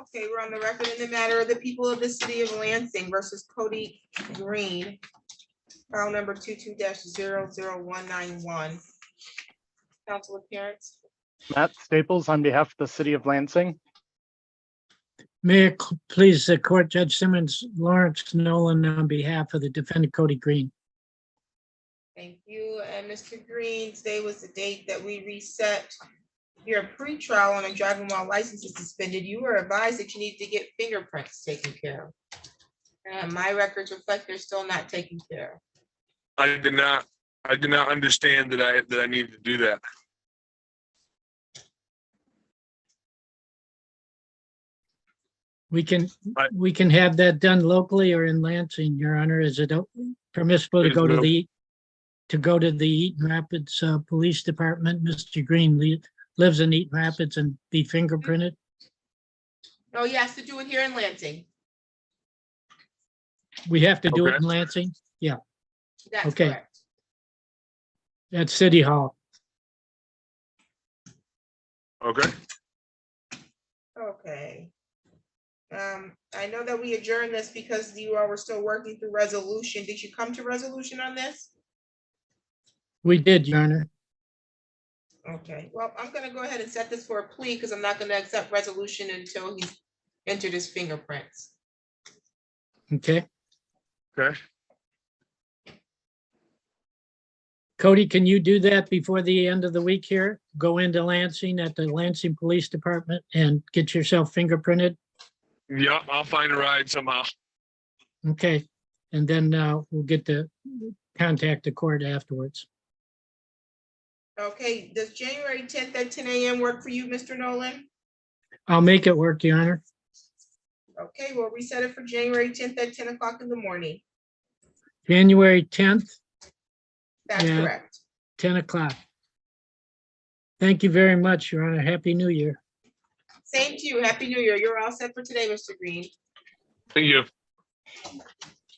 Okay, we're on the record in the matter of the people of the city of Lansing versus Cody Green, file number 22-00191. Council appearance. Matt Staples on behalf of the city of Lansing. May it please the court, Judge Simmons, Lawrence Nolan on behalf of the defendant Cody Green. Thank you. And Mr. Green, today was the date that we reset your pretrial on a driving while license is suspended. You were advised that you need to get fingerprints taken care of. And my records reflect they're still not taken care of. I did not understand that I needed to do that. We can have that done locally or in Lansing, Your Honor. Is it permissible to go to the Eaton Rapids Police Department? Mr. Green lives in Eaton Rapids and be fingerprinted? Oh, he has to do it here in Lansing. We have to do it in Lansing? Yeah, That's okay. correct. At City Hall. Okay. Okay. I know that we adjourned this because you all were still working through resolution. Did you come to resolution on this? We did, Your Honor. Okay, well, I'm gonna go ahead and set this for a plea because I'm not gonna accept resolution until he's entered his fingerprints. Okay. Okay. Cody, can you do that before the end of the week here? Go into Lansing at the Lansing Police Department and get yourself fingerprinted? Yeah, I'll find a ride somehow. Okay, and then we'll get to contact the court afterwards. Okay, does January 10th at 10 a.m. work for you, Mr. Nolan? I'll make it work, Your Honor. Okay, we'll reset it for January 10th at 10 o'clock in the morning. January 10th, That's Yeah. correct. 10 o'clock. Thank you very much, Your Honor. Happy New Year. Same to you. Happy New Year. You're all set for today, Mr. Green. Thank you.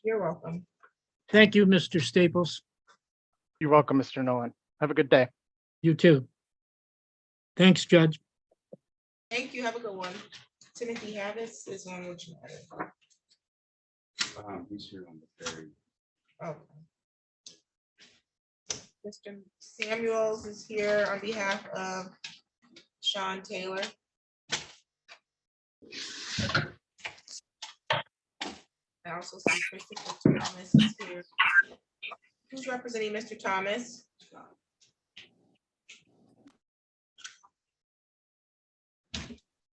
You're welcome. Thank you, Mr. Staples. You're welcome, Mr. Nolan. Have a good day. You too. Thanks, Judge. Thank you. Have a good one. Timothy Havis is on which matter? He's here on the ferry. Okay. Mr. Samuels is here on behalf of Sean Taylor. I also see Christopher Thomas is here. Who's representing Mr. Thomas?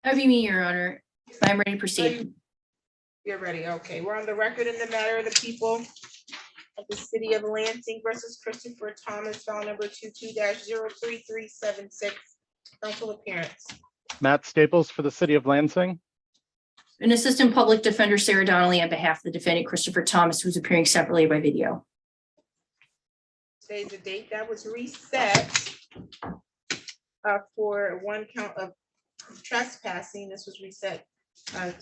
Have you, Your Honor? I'm ready to proceed. You're ready. Okay, we're on the record in the matter of the people of the city of Lansing versus Christopher Thomas, file number 22-03376. Council appearance. Matt Staples for the city of Lansing. An assistant public defender, Sarah Donnelly, on behalf of the defendant, Christopher Thomas, who's appearing separately by video. Today's the date that was reset for one count of trespassing. This was reset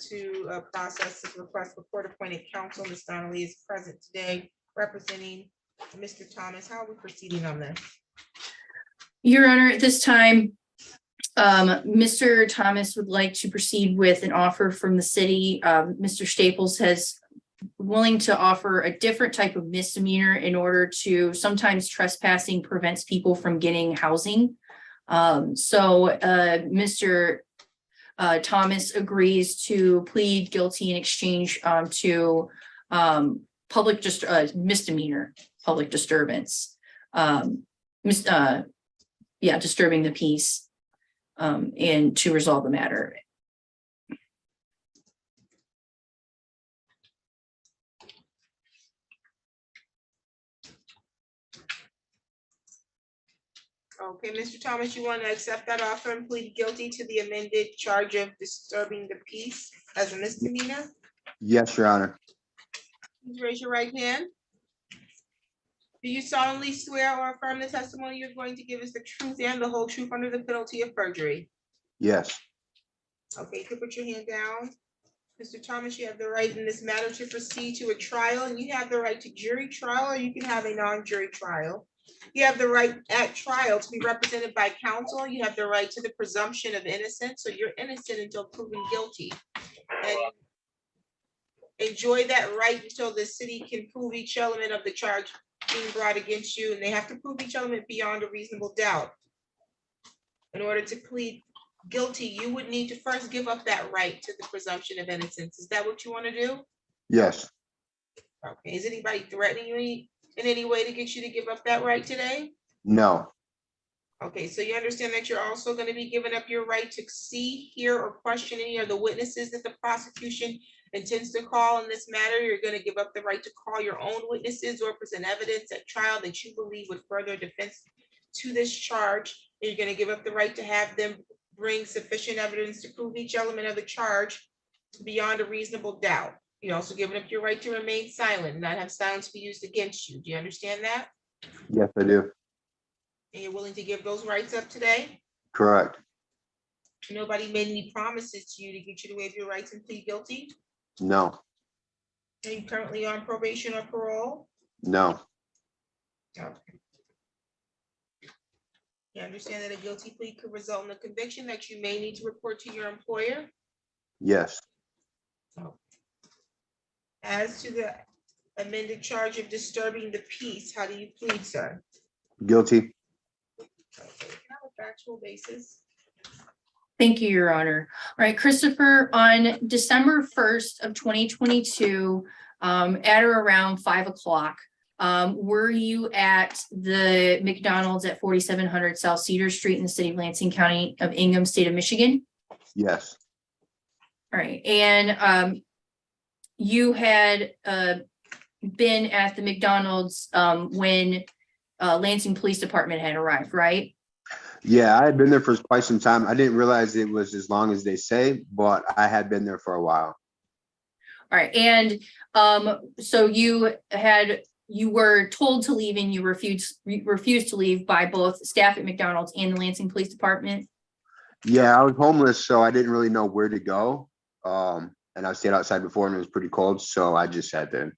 to process this request for court-appointed counsel. Ms. Donnelly is present today representing Mr. Thomas. How are we proceeding on this? Your Honor, at this time, Mr. Thomas would like to proceed with an offer from the city. Mr. Staples has willing to offer a different type of misdemeanor in order to, sometimes trespassing prevents people from getting housing. Mr. Thomas agrees to plead guilty in exchange to public misdemeanor, public disturbance, disturbing the peace, and to resolve the matter. Okay, Mr. Thomas, you want to accept that offer and plead guilty to the amended charge of disturbing the peace as a misdemeanor? Yes, Your Honor. Please raise your right hand. Do you solemnly swear or affirm the testimony you're going to give is the truth and the whole truth under the penalty of perjury? Yes. Okay, you can put your hand down. Mr. Thomas, you have the right in this matter to proceed to a trial, and you have the right to jury trial, or you can have a non-jury trial. You have the right at trial to be represented by counsel. You have the right to the presumption of innocence, so you're innocent until proven guilty. and enjoy that right until the city can prove each element of the charge being brought against you, and they have to prove each element beyond a reasonable doubt. In order to plead guilty, you would need to first give up that right to the presumption of innocence. Is that what you want to do? Yes. Okay, is anybody threatening you in any way to get you to give up that right today? No. Okay, so you understand that you're also going to be giving up your right to see, hear, or question any of the witnesses that the prosecution intends to call in this matter. You're going to give up the right to call your own witnesses or present evidence at trial that you believe would further defense to this charge. You're going to give up the right to have them bring sufficient evidence to prove each element of the charge beyond a reasonable doubt. You're also giving up your right to remain silent and not have silence be used against you. Do you understand that? Yes, I do. And you're willing to give those rights up today? Correct. Nobody made any promises to you to get you to waive your rights and plead guilty? No. Are you currently on probation or parole? No. Okay. You understand that a guilty plea could result in a conviction that you may need to report to your employer? Yes. As to the amended charge of disturbing the peace, how do you plead, sir? Guilty. Okay, can I have a factual basis? Thank you, Your Honor. All right, Christopher, on December 1st of 2022, at or around 5 o'clock, were you at the McDonald's at 4700 South Cedar Street in the city of Lansing County of Ingham, state of Michigan? Yes. All right, and you had been at the McDonald's when Lansing Police Department had arrived, right? Yeah, I had been there for quite some time. I didn't realize it was as long as they say, but I had been there for a while. All right, and so you were told to leave and you refused to leave by both staff at McDonald's and the Lansing Police Department? Yeah, I was homeless, so I didn't really know where to go. And I stayed outside before and it was pretty cold, so I just sat there.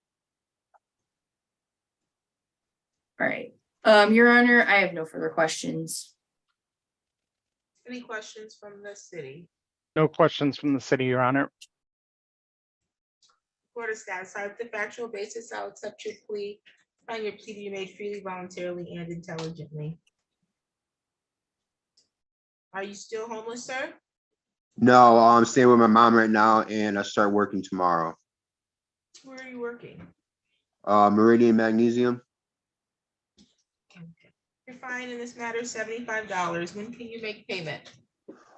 All right, Your Honor, I have no further questions. Any questions from the city? No questions from the city, Your Honor. Court is satisfied with the factual basis. I'll accept your plea. Find your plea to be made freely, voluntarily, and intelligently. Are you still homeless, sir? No, I'm staying with my mom right now and I start working tomorrow. Where are you working? Meridian Magnesium. Your fine in this matter is $75. When can you make payment?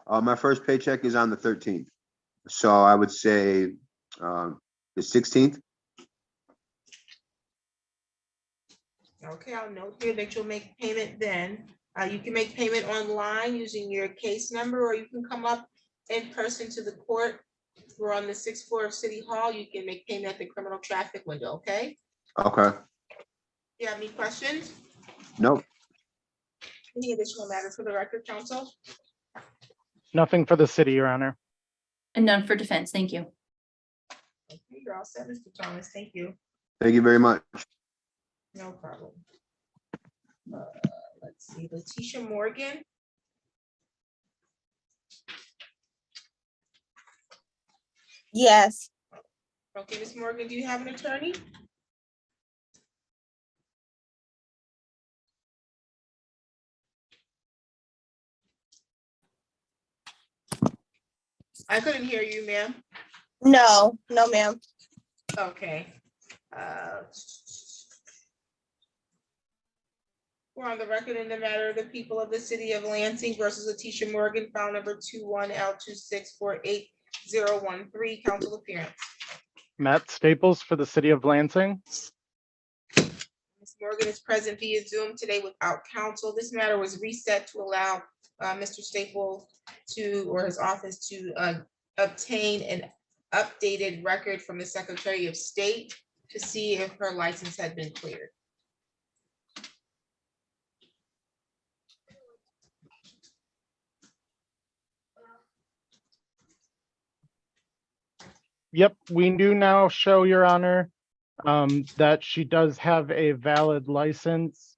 My first paycheck is on the 13th. So I would say the 16th. Okay, I'll note here that you'll make payment then. You can make payment online using your case number, or you can come up in person to the court. We're on the 6th floor of City Hall. You can make payment at the criminal traffic window, okay? Okay. You have any questions? Nope. Any additional matters for the record, counsel? Nothing for the city, Your Honor. And none for defense, thank you. Okay, you're all set, Mr. Thomas. Thank you. Thank you very much. No problem. Let's see, Letitia Morgan. Yes, Okay, Ms. Morgan, do you have an attorney? I couldn't hear you, ma'am. no, ma'am. Okay. We're on the record in the matter of the people of the city of Lansing versus Letitia Morgan, file number 21L2648013, council appearance. Matt Staples for the city of Lansing. Ms. Morgan is present via Zoom today without counsel. This matter was reset to allow Mr. Staples or his office to obtain an updated record from the Secretary of State to see if her license had been cleared. Yep, we do now show, Your Honor, that she does have a valid license.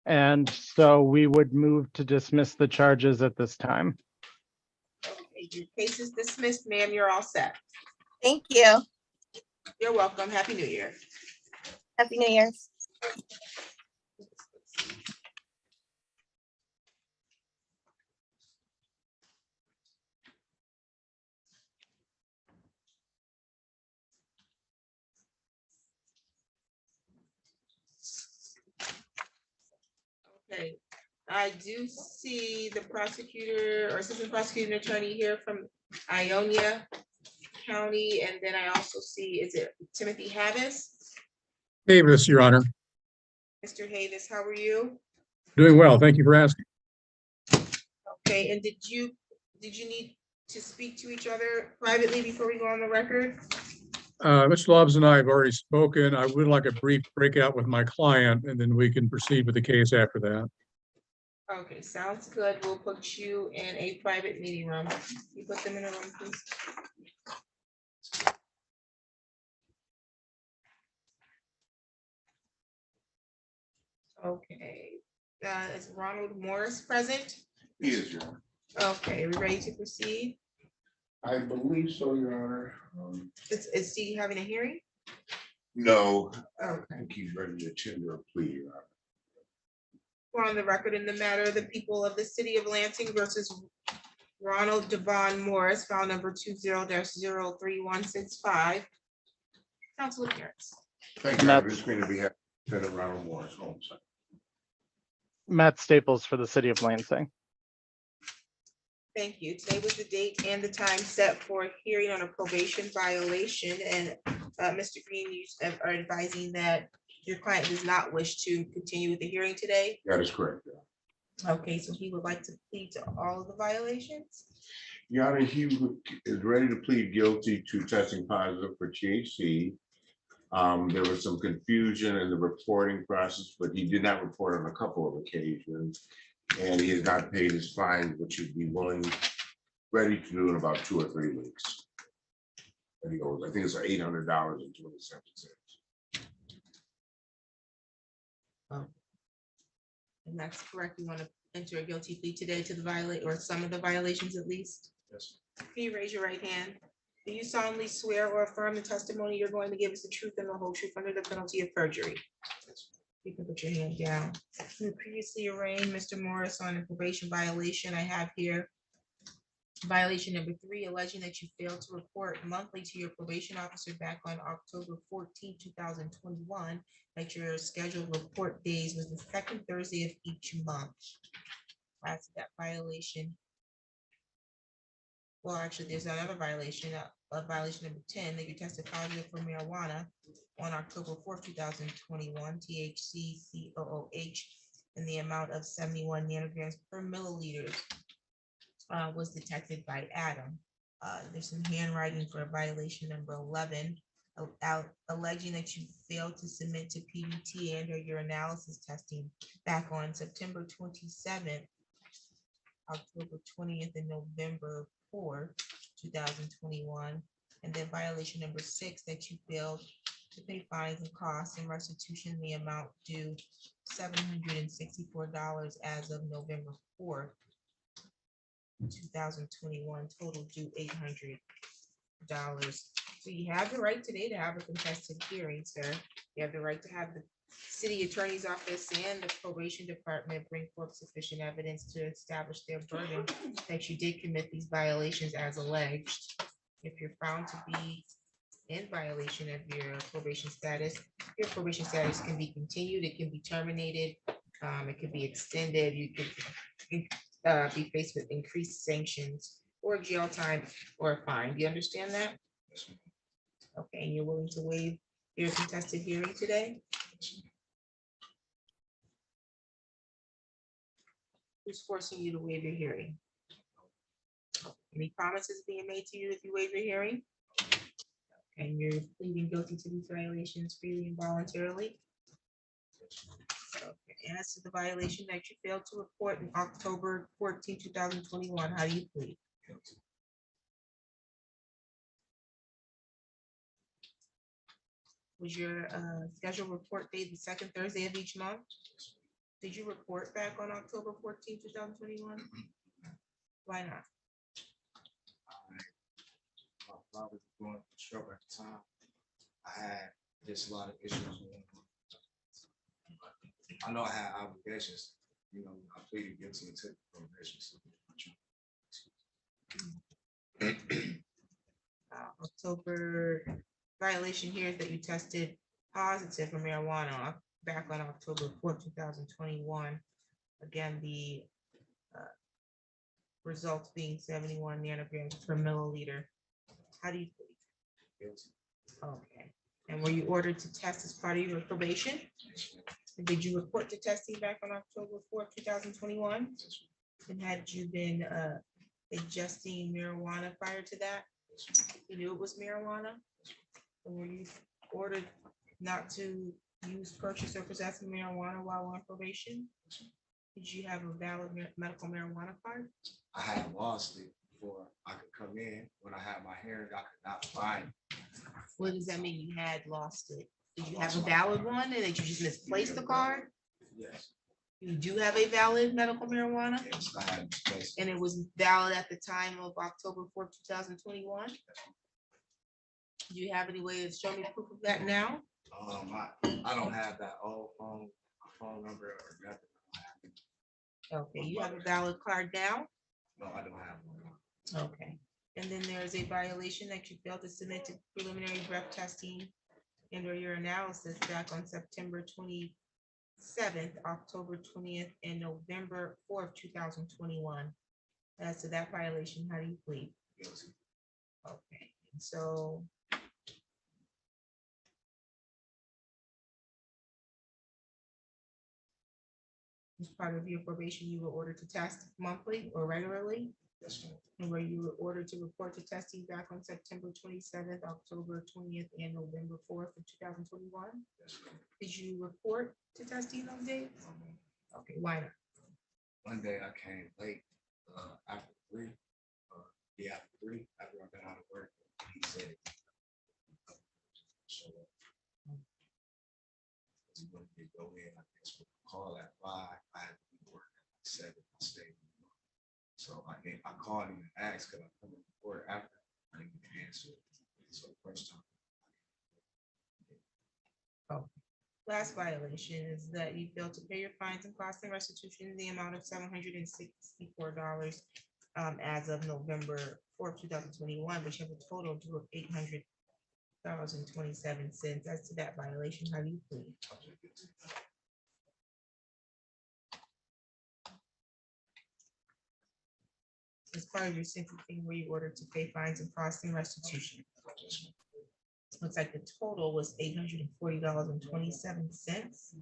And so we would move to dismiss the charges at this time. Okay, your case is dismissed, ma'am. You're all set. Thank you. You're welcome. Happy New Year. Happy New Year. Okay, I do see the prosecutor or assistant prosecuting attorney here from Ionia County, and then I also see, is it Timothy Havis? Davis, Your Honor. Mr. Havis, how are you? Doing well. Thank you for asking. Okay, and did you need to speak to each other privately before we go on the record? Mr. Lobbs and I have already spoken. I would like a brief breakout with my client, and then we can proceed with the case after that. Okay, sounds good. We'll put you in a private meeting room. You put them in a room, please. Okay, is Ronald Morris present? He is, Your Honor. Okay, are we ready to proceed? I believe so, Your Honor. Is he having a hearing? No, I Okay. think he's ready to tender a plea, Your Honor. We're on the record in the matter of the people of the city of Lansing versus Ronald Devon Morris, file number 20-03165. Council appearance. Thank you. I'm just going to be having Lieutenant Ronald Morris home. Matt Staples for the city of Lansing. Thank you. Today was the date and the time set for a hearing on a probation violation, and Mr. Green, you are advising that your client does not wish to continue with the hearing today. That is correct, Your Honor. Okay, so he would like to plead to all of the violations. Your Honor, he is ready to plead guilty to testing positive for THC. There was some confusion in the reporting process, but he did not report on a couple of occasions. And he has not paid his fine, which he'd be ready to do in about 2 or 3 weeks. And he owes, I think it's $800.27. And that's correct. You want to enter a guilty plea today to the violate or some of the violations at least? Yes. Can you raise your right hand? Do you solemnly swear or affirm the testimony you're going to give is the truth and the whole truth under the penalty of perjury? You can put your hand down. You previously arraigned Mr. Morris on a probation violation. I have here violation number 3, alleging that you failed to report monthly to your probation officer back on October 14, 2021, that your scheduled report days was the second Thursday of each month. That's that violation. Well, actually, there's another violation, violation number 10, that you tested positive for marijuana on October 4th, 2021, THC COOH in the amount of 71 nanograms per milliliter was detected by Adam. There's some handwriting for violation number 11, alleging that you failed to submit to PDT and or your analysis testing back on September 27th, October 20th, and November 4th, 2021. And then violation number 6, that you failed to pay fines and costs and restitution in the amount due $764 as of November 4th, 2021, total due $800. So you have the right today to have a contested hearing, sir. You have the right to have the city attorney's office and the probation department bring forth sufficient evidence to establish their burden that you did commit these violations as alleged. If you're found to be in violation of your probation status can be continued, it can be terminated, it can be extended, you could be faced with increased sanctions or jail time or a fine. Do you understand that? Okay, and you're willing to waive your contested hearing today? Who's forcing you to waive your hearing? Any promises being made to you if you waive your hearing? And you're pleading guilty to these violations freely and voluntarily? Okay, and as to the violation that you failed to report in October 14, 2021, how do you plead? Was your scheduled report date the second Thursday of each month? Did you report back on October 14, 2021? Why not? going to struggle at the time. I had just a lot of issues with him. I know I had obligations, you know, I pleaded guilty and took probation. So October violation here is that you tested positive for marijuana back on October 4th, 2021. Again, the results being 71 nanograms per milliliter. How do you plead? guilty. Okay. And were you ordered to test as part of your probation? And did you report to testing back on October 4th, 2021? And had you been ingesting marijuana prior to that? You knew it was marijuana? And were you ordered not to use, purchase, or possess marijuana while on probation? Did you have a valid medical marijuana card? I had lost it before I could come in. When I had my hearing, I could not find it. What does that mean? You had lost it? Did you have a valid one and that you just misplaced the card? Yes, You do have a valid medical marijuana? yes, I had misplaced it. And it was valid at the time of October 4th, 2021? Do you have any way to show me proof of that now? I don't have that old phone number or nothing. Okay, you have a valid card now? No, I don't have one. Okay. And then there is a violation that you failed to submit to preliminary breath testing and or your analysis back on September 27th, October 20th, and November 4th, 2021. As to that violation, how do you plead? Guilty. Okay, and so as part of your probation, you were ordered to test monthly or regularly? Yes, ma'am. And where you were ordered to report to testing back on September 27th, October 20th, and November 4th of 2021? Yes, ma'am. Did you report to testing those days? Okay, why not? One day I came late, after 3, after 3, after I got out of work, he said. So. He wanted me to go in, I guess, with a call at 5, I had to be working at 7, I stayed. So I called him and asked, could I come in before or after? I didn't get an answer. So the first time. Last violation is that you failed to pay your fines and costs and restitution in the amount of $764 as of November 4th, 2021, which have a total due of $800.27. As to that violation, how do you plead? As part of your sentencing, were you ordered to pay fines and costs and restitution? Looks like the total was $840.27. Is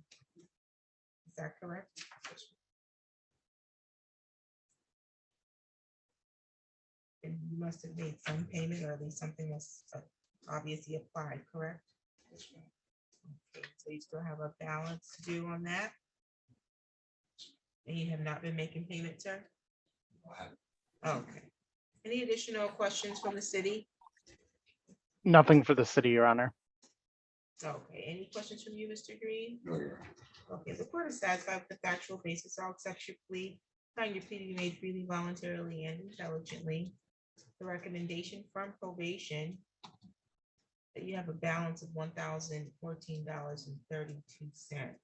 that correct? And you must have made some payment, or at least something was obviously applied, correct? Okay, so you still have a balance due on that? And you have not been making payment, sir? Okay. Any additional questions from the city? Nothing for the city, Your Honor. Okay, any questions from you, Mr. Green? No, Your Honor. Okay, the court is satisfied with the factual basis. I'll accept your plea. Find your plea to be made freely, voluntarily, and intelligently. The recommendation from probation that you have a balance of $1,014.32. I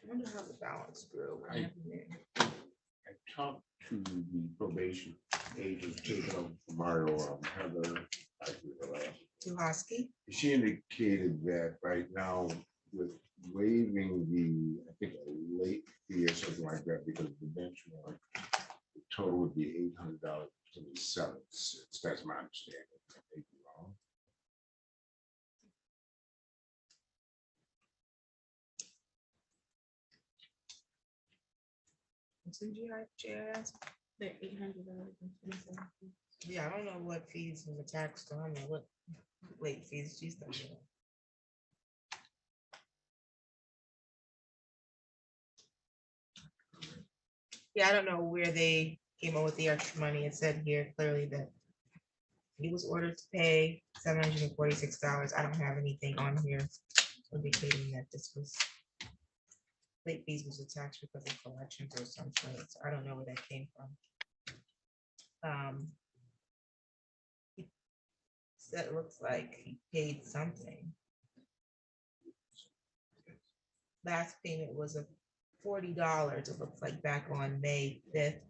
wonder how the balance grew. What happened there? I talked to the probation agent taken over from Mario, Heather. Tuhosky? She indicated that right now with waiving the, I think, a late fee or something like that, because of the benchmark, the total would be $800.27. That's my understanding. I may be wrong. Yeah, I don't know what fees was attached to, I don't know what late fees she's done. Yeah, I don't know where they came up with the extra money. It said here clearly that he was ordered to pay $746. I don't have anything on here indicating that this was late fees was attached because of collections or something. So I don't know where that came from. That looks like he paid something. Last payment was of $40, it looks like back on May 5th,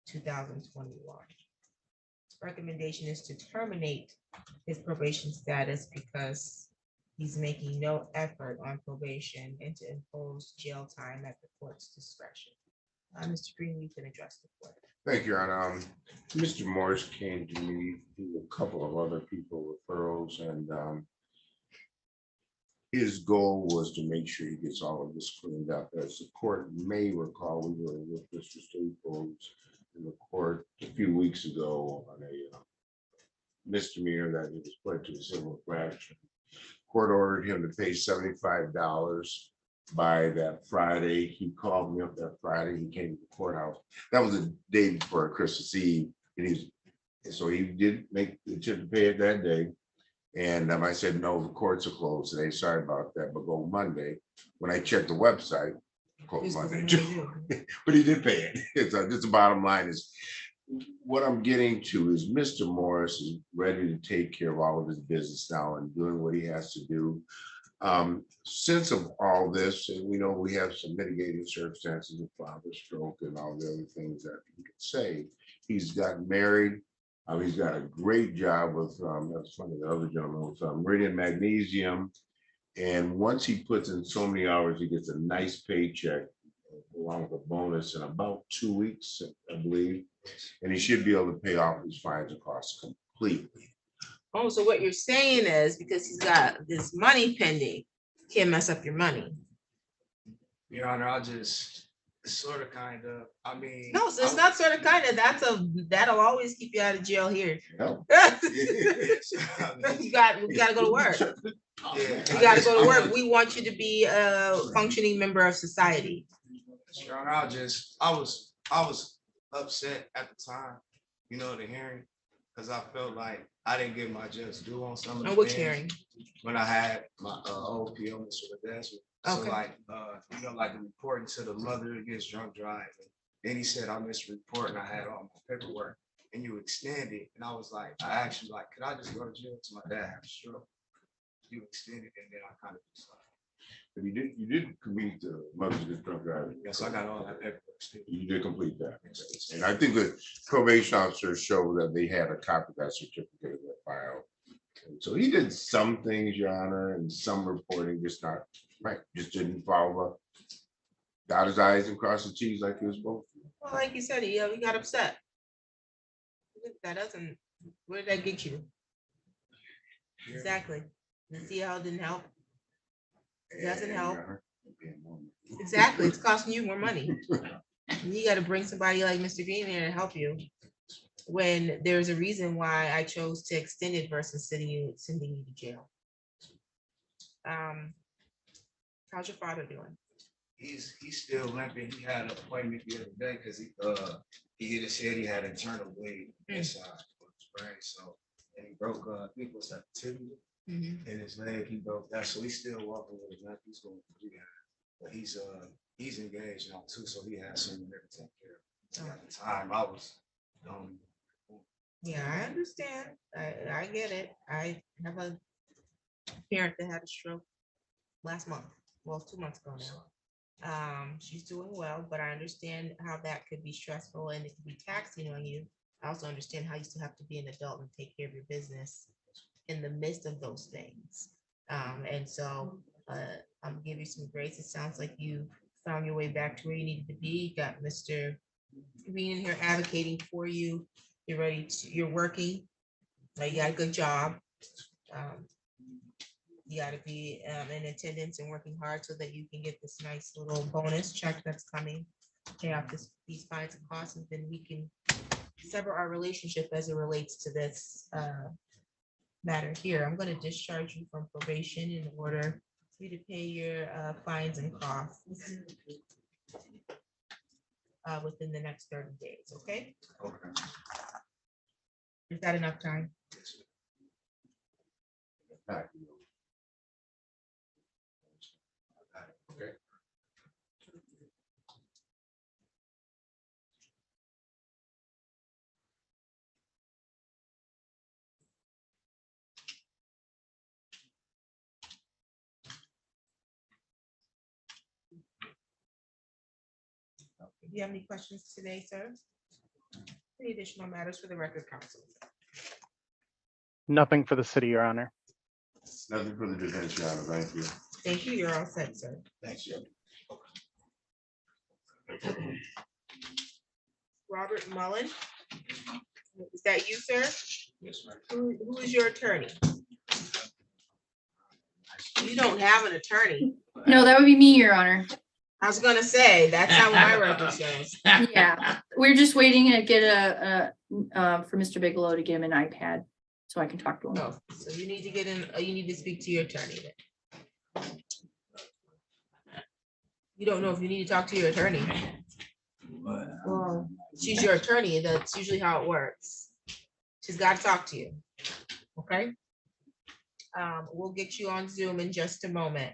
2021. Recommendation is to terminate his probation status because he's making no effort on probation and to impose jail time at the court's discretion. Mr. Green, you can address the court. Thank you, Your Honor. Mr. Morris came to me through a couple of other people referrals, and his goal was to make sure he gets all of this cleaned up. As the court may recall, we were with Mr. Staples in the court a few weeks ago on a misdemeanor that he was put to a civil infraction. Court ordered him to pay $75 by that Friday. He called me up that Friday. He came to the courthouse. That was the day before Christmas Eve. So he did make the attempt to pay it that day. And I said, no, the courts are closed today. Sorry about that, but go Monday. When I checked the website, closed Monday too. But he did pay it. It's the bottom line is, what I'm getting to is Mr. Morris is ready to take care of all of his business now and doing what he has to do. Since of all this, and we know we have some mitigating circumstances of father stroke and all the other things that he could say. He's gotten married. He's got a great job with, that's funny, the other gentleman with Meridian Magnesium. And once he puts in so many hours, he gets a nice paycheck along with a bonus in about 2 weeks, I believe. And he should be able to pay off his fines and costs completely. Oh, so what you're saying is because he's got this money pending, can't mess up your money. Your Honor, I'll just sort of kind of, I mean. No, so it's not sort of kind of, that'll always keep you out of jail here. No. We gotta go to work. You gotta go to work. We want you to be a functioning member of society. Your Honor, I was upset at the time, you know, the hearing, because I felt like I didn't get my just due on some of the On which things hearing? when I had my old PO, Mr. Ledeski. So Okay. like, you know, like reporting to the mother against drunk driving. Then he said I missed reporting. I had all my paperwork, and you extended, and I was like, I asked you like, could I just go to jail to my dad have a stroke? You extended, and then I kind of just like. But you did complete the mother's against drunk driving. Yes, I got all that paperwork still. You did complete that. And I think the probation officers show that they had a copy of that certificate of that file. And so he did some things, Your Honor, and some reporting, just not, right, just didn't follow up. Dot his I's and cross his T's like he was supposed to. Well, like you said, he got upset. That doesn't, where did that get you? Exactly. You see how it didn't help? It doesn't help. Exactly, it's costing you more money. You gotta bring somebody like Mr. Green here to help you. When there's a reason why I chose to extend it versus sending you to jail. How's your father doing? He's still limping. He had an appointment the other day because he hit his head. He had internal bleed inside of his brain. So and he broke I think it was that tibia in his leg. He broke that. So he's still walking with his leg. He's going to rehab. But he's engaged now too. So he has some everything care. At the time I was Yeah, I understand. I get it. I have a parent that had a stroke last month. Well, 2 months ago now. She's doing well, but I understand how that could be stressful and it could be taxing on you. I also understand how you still have to be an adult and take care of your business in the midst of those things. And so I'm giving you some grace. It sounds like you found your way back to where you needed to be. You got Mr. Green in here advocating for you. You're ready to, you're working. You got a good job. You got to be in attendance and working hard so that you can get this nice little bonus check that's coming. Pay off these fines and costs, and then we can sever our relationship as it relates to this matter here. I'm going to discharge you from probation in order for you to pay your fines and costs within the next 30 days. Okay? okay. Is that enough time? Okay. Do you have any questions today, sir? Any additional matters for the record, counsel? Nothing for the city, Your Honor. Nothing for the defense, Your Honor. Thank you. Thank you. You're all set, sir. Thanks, you. Robert Mullen. Is that you, sir? Yes, ma'am. Who is your attorney? You don't have an attorney. No, that would be me, Your Honor. I was gonna say, that's not what my record shows. Yeah, we're just waiting to get for Mr. Bigelow to get him an iPad so I can talk to him. Oh, so you need to get in, you need to speak to your attorney then. You don't know if you need to talk to your attorney. Well, she's your attorney. That's usually how it works. She's got to talk to you. Okay? We'll get you on Zoom in just a moment.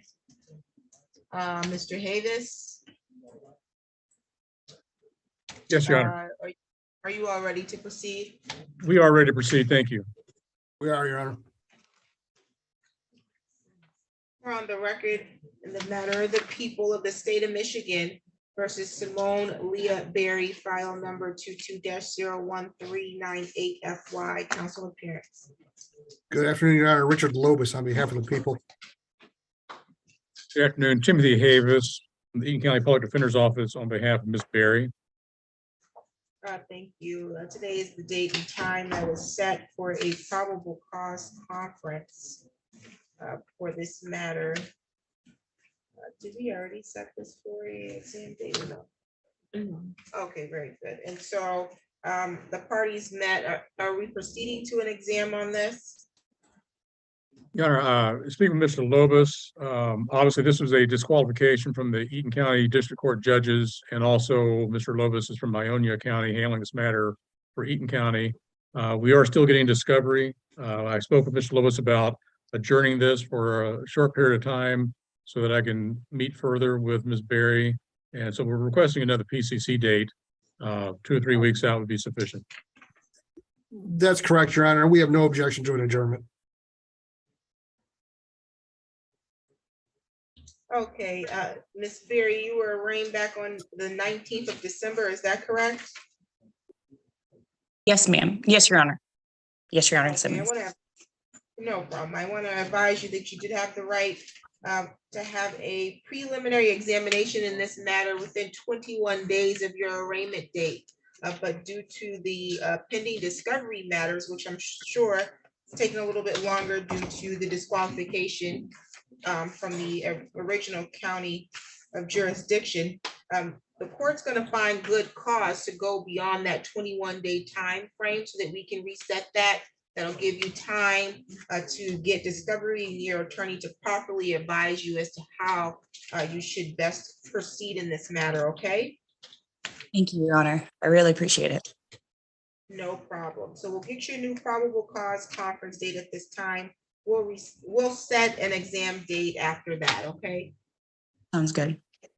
Mr. Havis? Yes, Your Honor. Are you all ready to proceed? We are ready to proceed. Thank you. We are, Your Honor. We're on the record in the matter of the people of the state of Michigan versus Simone Leah Berry, file number 22-01398FY, council appearance. Good afternoon, Your Honor. Richard Lobus on behalf of the people. Good afternoon. Timothy Havis, from the Eaton County Public Defender's Office on behalf of Ms. Berry. Thank you. Today is the date and time that was set for a probable cause conference for this matter. Did we already set this for a exam date or no? Okay, very good. And so the parties met. Are we proceeding to an exam on this? Your Honor, speaking with Mr. Lobus, obviously this was a disqualification from the Eaton County District Court judges, and also Mr. Lobus is from Ionia County handling this matter for Eaton County. We are still getting discovery. I spoke with Mr. Lobus about adjourning this for a short period of time so that I can meet further with Ms. Berry. And so we're requesting another PCC date. 2 or 3 weeks out would be sufficient. That's correct, Your Honor. We have no objection to an adjournment. Okay, Ms. Berry, you were arraigned back on the 19th of December, is that correct? Yes, ma'am. Yes, Your Honor. Yes, Your Honor. Okay, Simmons. No problem. I want to advise you that you did have the right to have a preliminary examination in this matter within 21 days of your arraignment date. But due to the pending discovery matters, which I'm sure is taking a little bit longer due to the disqualification from the original county of jurisdiction, the court's going to find good cause to go beyond that 21-day time frame so that we can reset that. That'll give you time to get discovery and your attorney to properly advise you as to how you should best proceed in this matter, okay? Thank you, Your Honor. I really appreciate it. No problem. So we'll get your new probable cause conference date at this time. We'll set an exam date after that, okay? Sounds good. Let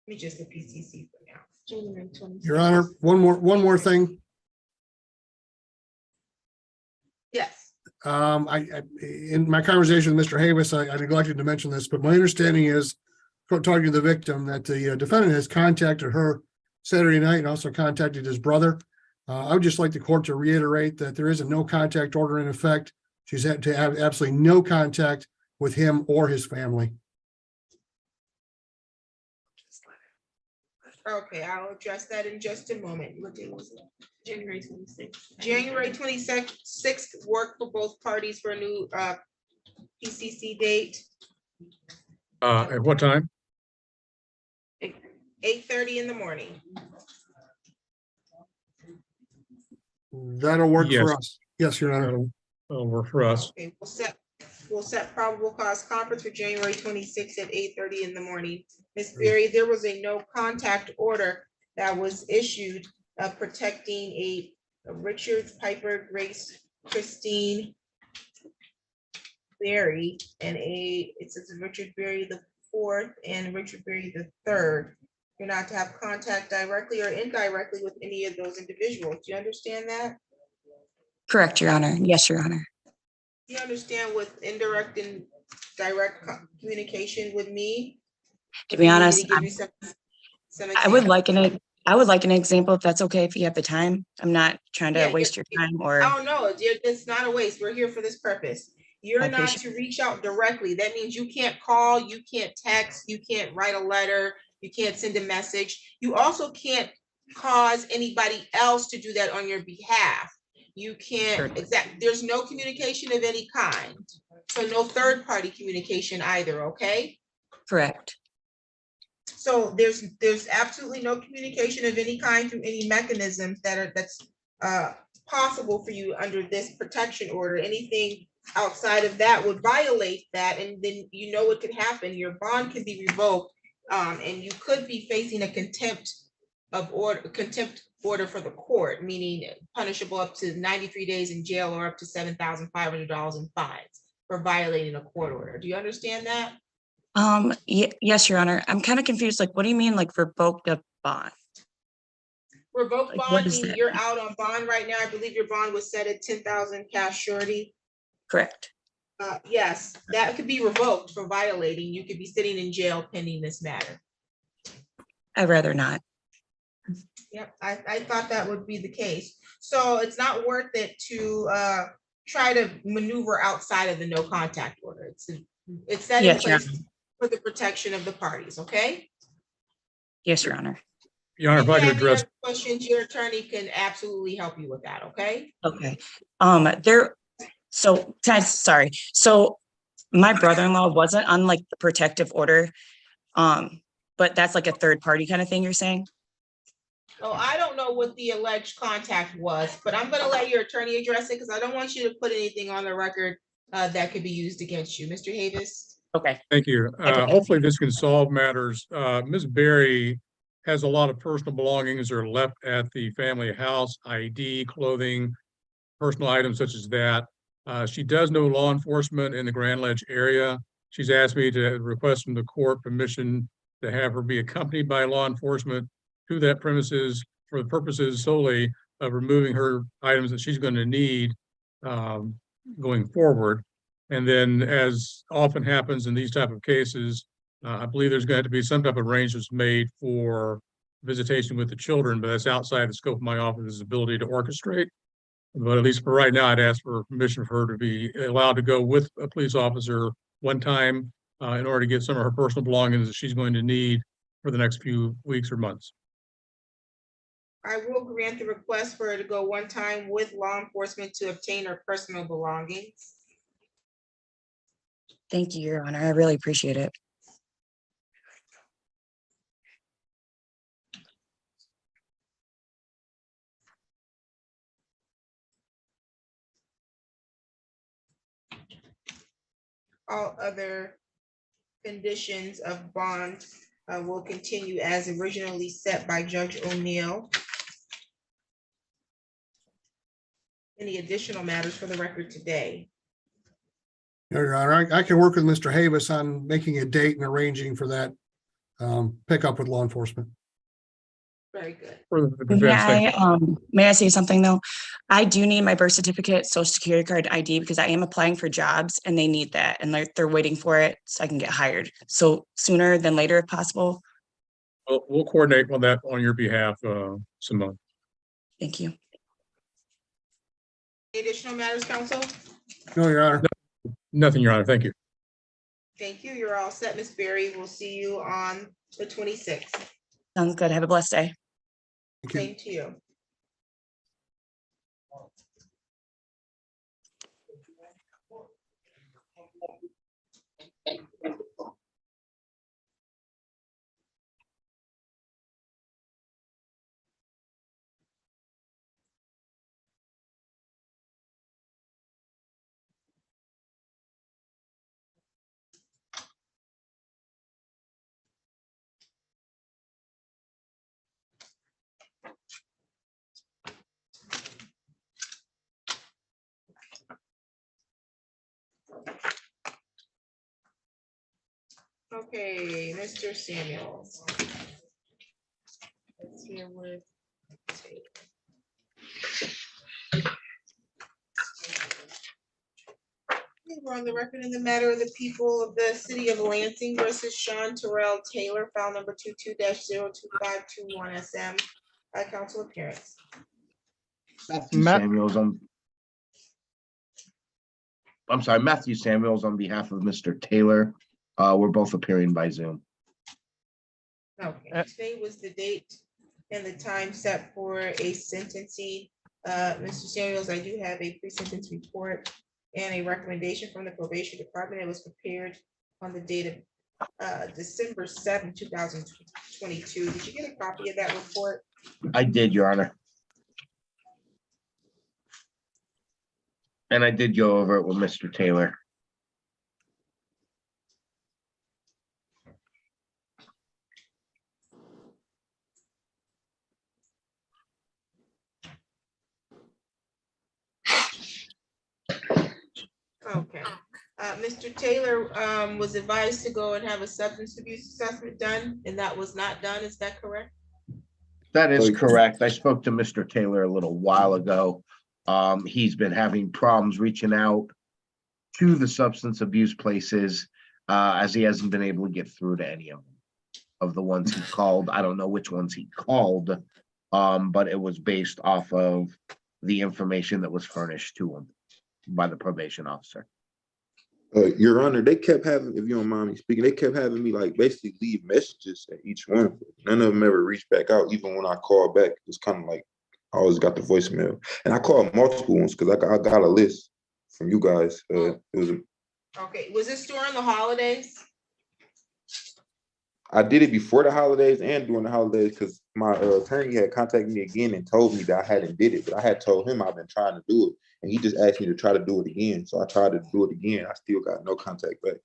me just the PCC for now. January 26th. Your Honor, one more thing. Yes. In my conversation with Mr. Havis, I neglected to mention this, but my understanding is, talking to the victim, that the defendant has contacted her Saturday night and also contacted his brother. I would just like the court to reiterate that there is a no contact order in effect. She's had to have absolutely no contact with him or his family. Okay, I'll address that in just a moment. What day was it? January 26th. January 26th work for both parties for a new PCC date. At what time? 8:30 in the morning. That'll work for us. Yes, Your Honor. That'll work for us. Okay, we'll set probable cause conference for January 26th at 8:30 in the morning. Ms. Berry, there was a no contact order that was issued protecting a Richard Piper, Grace, Christine Berry, and it says Richard Berry the fourth and Richard Berry the third. You're not to have contact directly or indirectly with any of those individuals. Do you understand that? Correct, Your Honor. Yes, Your Honor. Do you understand what indirect and direct communication would mean? To be honest, I would liken I would like an example if that's okay, if you have the time. I'm not trying to Yeah, waste your time or Oh, no, it's not a waste. We're here for this purpose. I You're not appreciate to reach out directly. That means you can't call, you can't text, you can't write a letter, you can't send a message. You also can't cause anybody else to do that on your behalf. You can't, there's no communication of any kind. So no third-party communication either, okay? correct. So there's absolutely no communication of any kind through any mechanisms that's possible for you under this protection order. Anything outside of that would violate that, and then you know what could happen. Your bond could be revoked, and you could be facing a contempt order for the court, meaning punishable up to 93 days in jail or up to $7,500 in fines for violating a court order. Do you understand that? Yes, Your Honor. I'm kind of confused. Like, what do you mean, like revoked a bond? Revoked Like, what bond, is meaning that? you're out on bond right now. I believe your bond was set at 10,000 cash surety. Correct. Yes, that could be revoked for violating. You could be sitting in jail pending this matter. I'd rather not. Yep, I thought that would be the case. So it's not worth it to try to maneuver outside of the no contact order. It's set in Yes, Your place Honor. for the protection of the parties, okay? Yes, Your Honor. Your Honor, If if I you could have any address, other questions, your attorney can absolutely help you with that, okay? Okay. Sorry. So my brother-in-law wasn't on like the protective order. But that's like a third party kind of thing you're saying? Oh, I don't know what the alleged contact was, but I'm gonna let your attorney address it because I don't want you to put anything on the record that could be used against you. Mr. Havis? Okay. thank you. Hopefully this can solve matters. Ms. Berry has a lot of personal belongings that are left at the family house, ID, clothing, personal items such as that. She does know law enforcement in the Grand Ledge area. She's asked me to request from the court permission to have her be accompanied by law enforcement to that premises for the purposes solely of removing her items that she's going to need going forward. And then, as often happens in these type of cases, I believe there's going to be some type of arrangements made for visitation with the children, but that's outside the scope of my office's ability to orchestrate. But at least for right now, I'd ask for permission for her to be allowed to go with a police officer one time in order to get some of her personal belongings that she's going to need for the next few weeks or months. I will grant the request for her to go one time with law enforcement to obtain her personal belongings. Thank you, Your Honor. I really appreciate it. All other conditions of bond will continue as originally set by Judge O'Neill. Any additional matters for the record today? Your Honor, I can work with Mr. Havis on making a date and arranging for that pickup with law enforcement. Very good. For the defense, thank you. May I say something though? I do need my birth certificate, social security card, ID, because I am applying for jobs and they need that and they're waiting for it so I can get hired. So sooner than later if possible. We'll coordinate on that on your behalf, Simone. Thank you. Any additional matters, counsel? No, Your Honor. Nothing, Your Honor. Thank you. Thank you. You're all set, Ms. Berry. We'll see you on the 26th. Sounds good. Have a blessed day. Thank you. Same to you. Okay, Mr. Samuels. Let's hear what. We're on the record in the matter of the people of the city of Lansing versus Sean Terrell Taylor, file number 22-02521 SM. Council appearance. Matthew Ma- Samuels on. I'm sorry, Matthew Samuels on behalf of Mr. Taylor. We're both appearing by Zoom. Okay, today was the date and the time set for a sentencing. Mr. Samuels, I do have a pre-sentence report and a recommendation from the probation department. It was prepared on the date of December 7, 2022. Did you get a copy of that report? I did, Your Honor. And I did go over it with Mr. Taylor. Okay. Mr. Taylor was advised to go and have a substance abuse assessment done, and that was not done. Is that correct? That is correct. I spoke to Mr. Taylor a little while ago. He's been having problems reaching out to the substance abuse places, as he hasn't been able to get through to any of the ones he called. I don't know which ones he called, but it was based off of the information that was furnished to him by the probation officer. Your Honor, they kept having, if you don't mind me speaking, they kept having me like basically leave messages at each one. None of them ever reached back out. Even when I called back, it's kind of like I always got the voicemail. And I called multiple ones because I got a list from you guys. It was Okay, was this during the holidays? I did it before the holidays and during the holidays because my attorney had contacted me again and told me that I hadn't did it, but I had told him I've been trying to do it, and he just asked me to try to do it again. So I tried to do it again. I still got no contact back.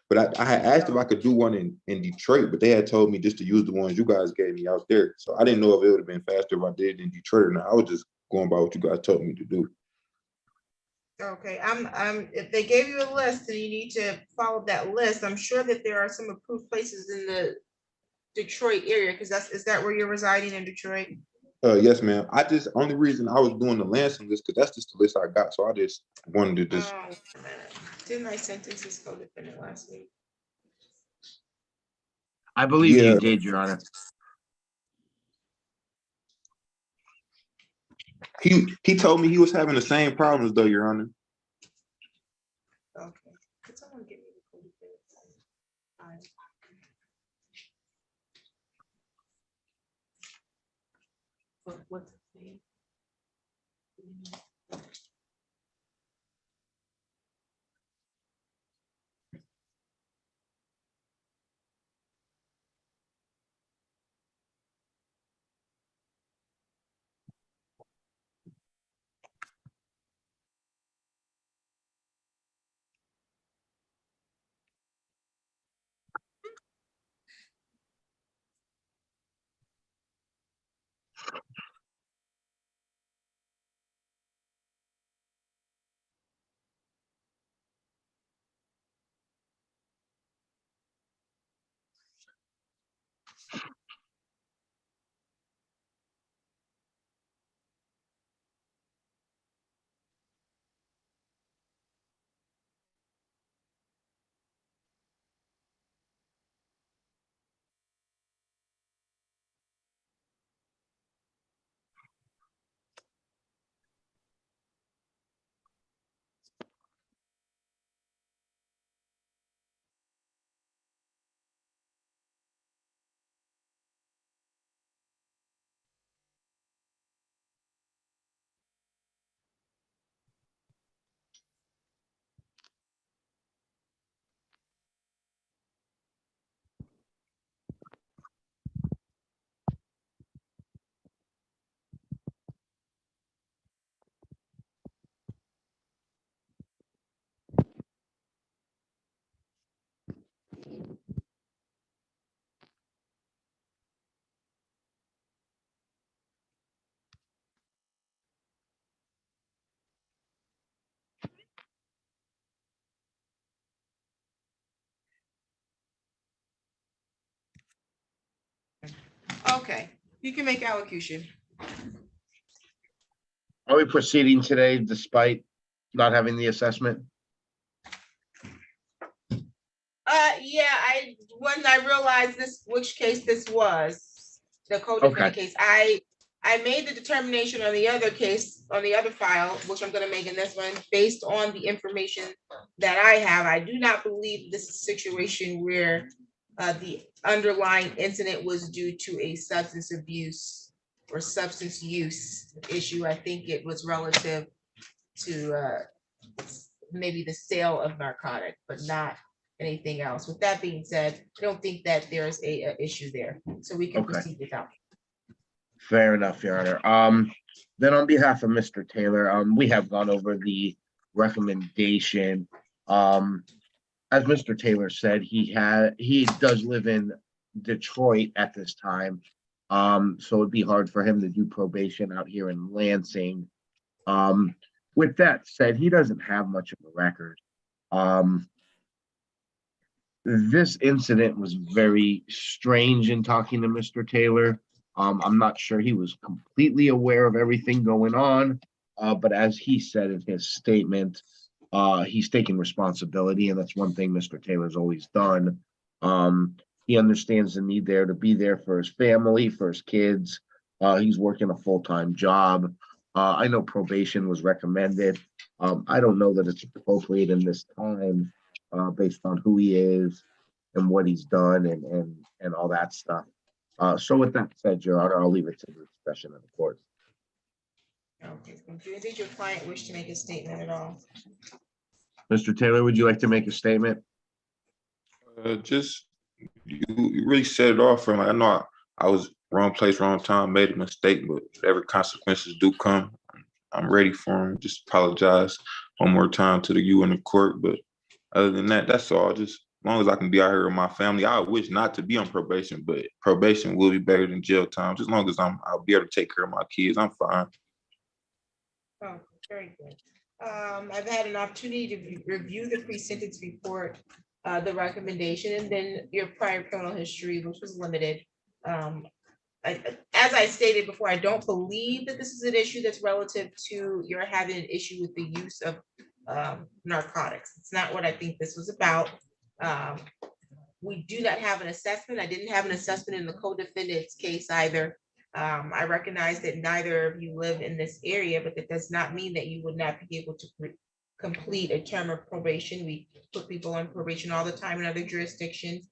But I had asked if I could do one in Detroit, but they had told me just to use the ones you guys gave me out there. So I didn't know if it would have been faster if I did it in Detroit or not. I was just going by what you guys told me to do. Okay, if they gave you a list and you need to follow that list, I'm sure that there are some approved places in the Detroit area, because is that where you're residing, in Detroit? Yes, ma'am. Only reason I was doing the Lansing list because that's just the list I got. So I just wanted to just. Didn't I sentence this co-defendant last week? I believe you did, Your Honor. He told me he was having the same problems though, Your Honor. Okay. Could someone give me the co-defendant? What's his name? Okay, you can make allocution. Are we proceeding today despite not having the assessment? When I realized which case this was, the co-defendant case, I made the determination on the other case, on the other file, which I'm gonna make in this one, based on the information that I have. I do not believe this is a situation where the underlying incident was due to a substance abuse or substance use issue. I think it was relative to maybe the sale of narcotic, but not anything else. With that being said, I don't think that there's a issue there, so we can proceed without. Fair enough, Your Honor. Then on behalf of Mr. Taylor, we have gone over the recommendation. As Mr. Taylor said, he does live in Detroit at this time. So it'd be hard for him to do probation out here in Lansing. With that said, he doesn't have much of a record. This incident was very strange in talking to Mr. Taylor. I'm not sure he was completely aware of everything going on, but as he said in his statement, he's taking responsibility, and that's one thing Mr. Taylor's always done. He understands the need there to be there for his family, for his kids. He's working a full-time job. I know probation was recommended. I don't know that it's appropriate in this time, based on who he is and what he's done and all that stuff. So with that said, Your Honor, I'll leave it to the discussion of the court. Okay, did your client wish to make a statement at all? Mr. Taylor, would you like to make a statement? Just you really set it off for him. I know I was wrong place, wrong time, made a mistake, but whatever consequences do come, I'm ready for him. Just apologize one more time to you in the court. But other than that, that's all. Just as long as I can be out here with my family. I wish not to be on probation, but probation will be better than jail time. As long as I'll be able to take care of my kids, I'm fine. Oh, very good. I've had an opportunity to review the pre-sentence report, the recommendation, and then your prior criminal history, which was limited. As I stated before, I don't believe that this is an issue that's relative to your having an issue with the use of narcotics. It's not what I think this was about. We do not have an assessment. I didn't have an assessment in the co-defendant's case either. I recognize that neither of you live in this area, but that does not mean that you would not be able to complete a term of probation. We put people on probation all the time in other jurisdictions.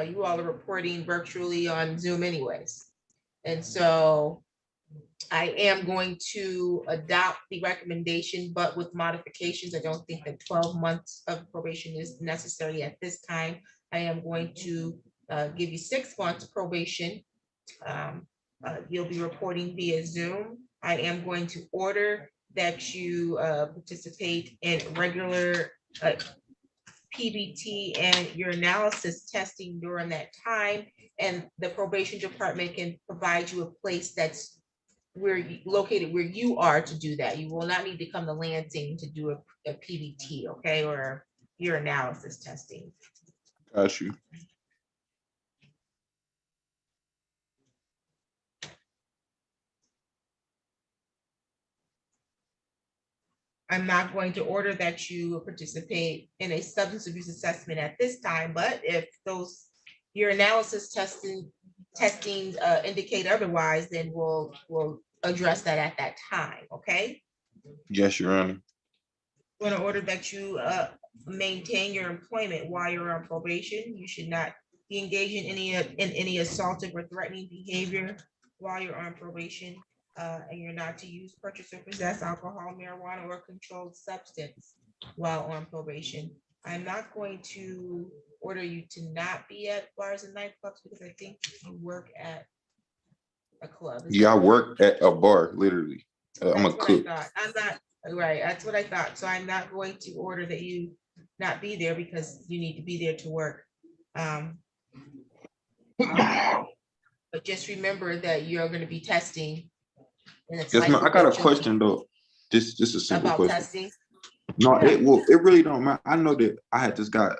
You all are reporting virtually on Zoom anyways. And so I am going to adopt the recommendation, but with modifications. I don't think that 12 months of probation is necessary at this time. I am going to give you 6 months probation. You'll be reporting via Zoom. I am going to order that you participate in regular PBT and your analysis testing during that time. And the probation department can provide you a place that's located where you are to do that. You will not need to come to Lansing to do a PBT, okay, or your analysis testing. Got you. I'm not going to order that you participate in a substance abuse assessment at this time, but if your analysis testings indicate otherwise, then we'll address that at that time, okay? Yes, Your Honor. I'm going to order that you maintain your employment while you're on probation. You should not be engaged in any assaultive or threatening behavior while you're on probation. And you're not to use, purchase, or possess alcohol, marijuana, or controlled substance while on probation. I'm not going to order you to not be at bars and nightclubs because I think you work at a club. Yeah, I work at a bar, literally. I'm a cook. I'm not, right, that's what I thought. So I'm not going to order that you not be there because you need to be there to work. But just remember that you're going to be testing. Yes, ma'am. I got a question though. Just a simple about question. Testing. No, it really don't matter. I know that I had just got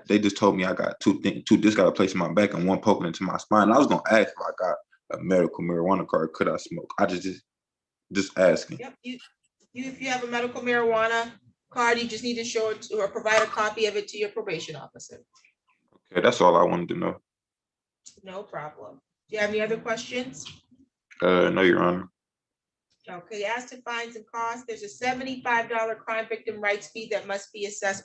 they just told me I got two discs got a place in my back and one poking into my spine. I was gonna ask if I got a medical marijuana card, could I smoke? I just asking. Yep, if you have a medical marijuana card, you just need to show it to, or provide a copy of it to your probation officer. Okay, that's all I wanted to know. No problem. Do you have any other questions? No, Your Honor. Okay, as to fines and costs, there's a $75 crime victim rights fee that must be assessed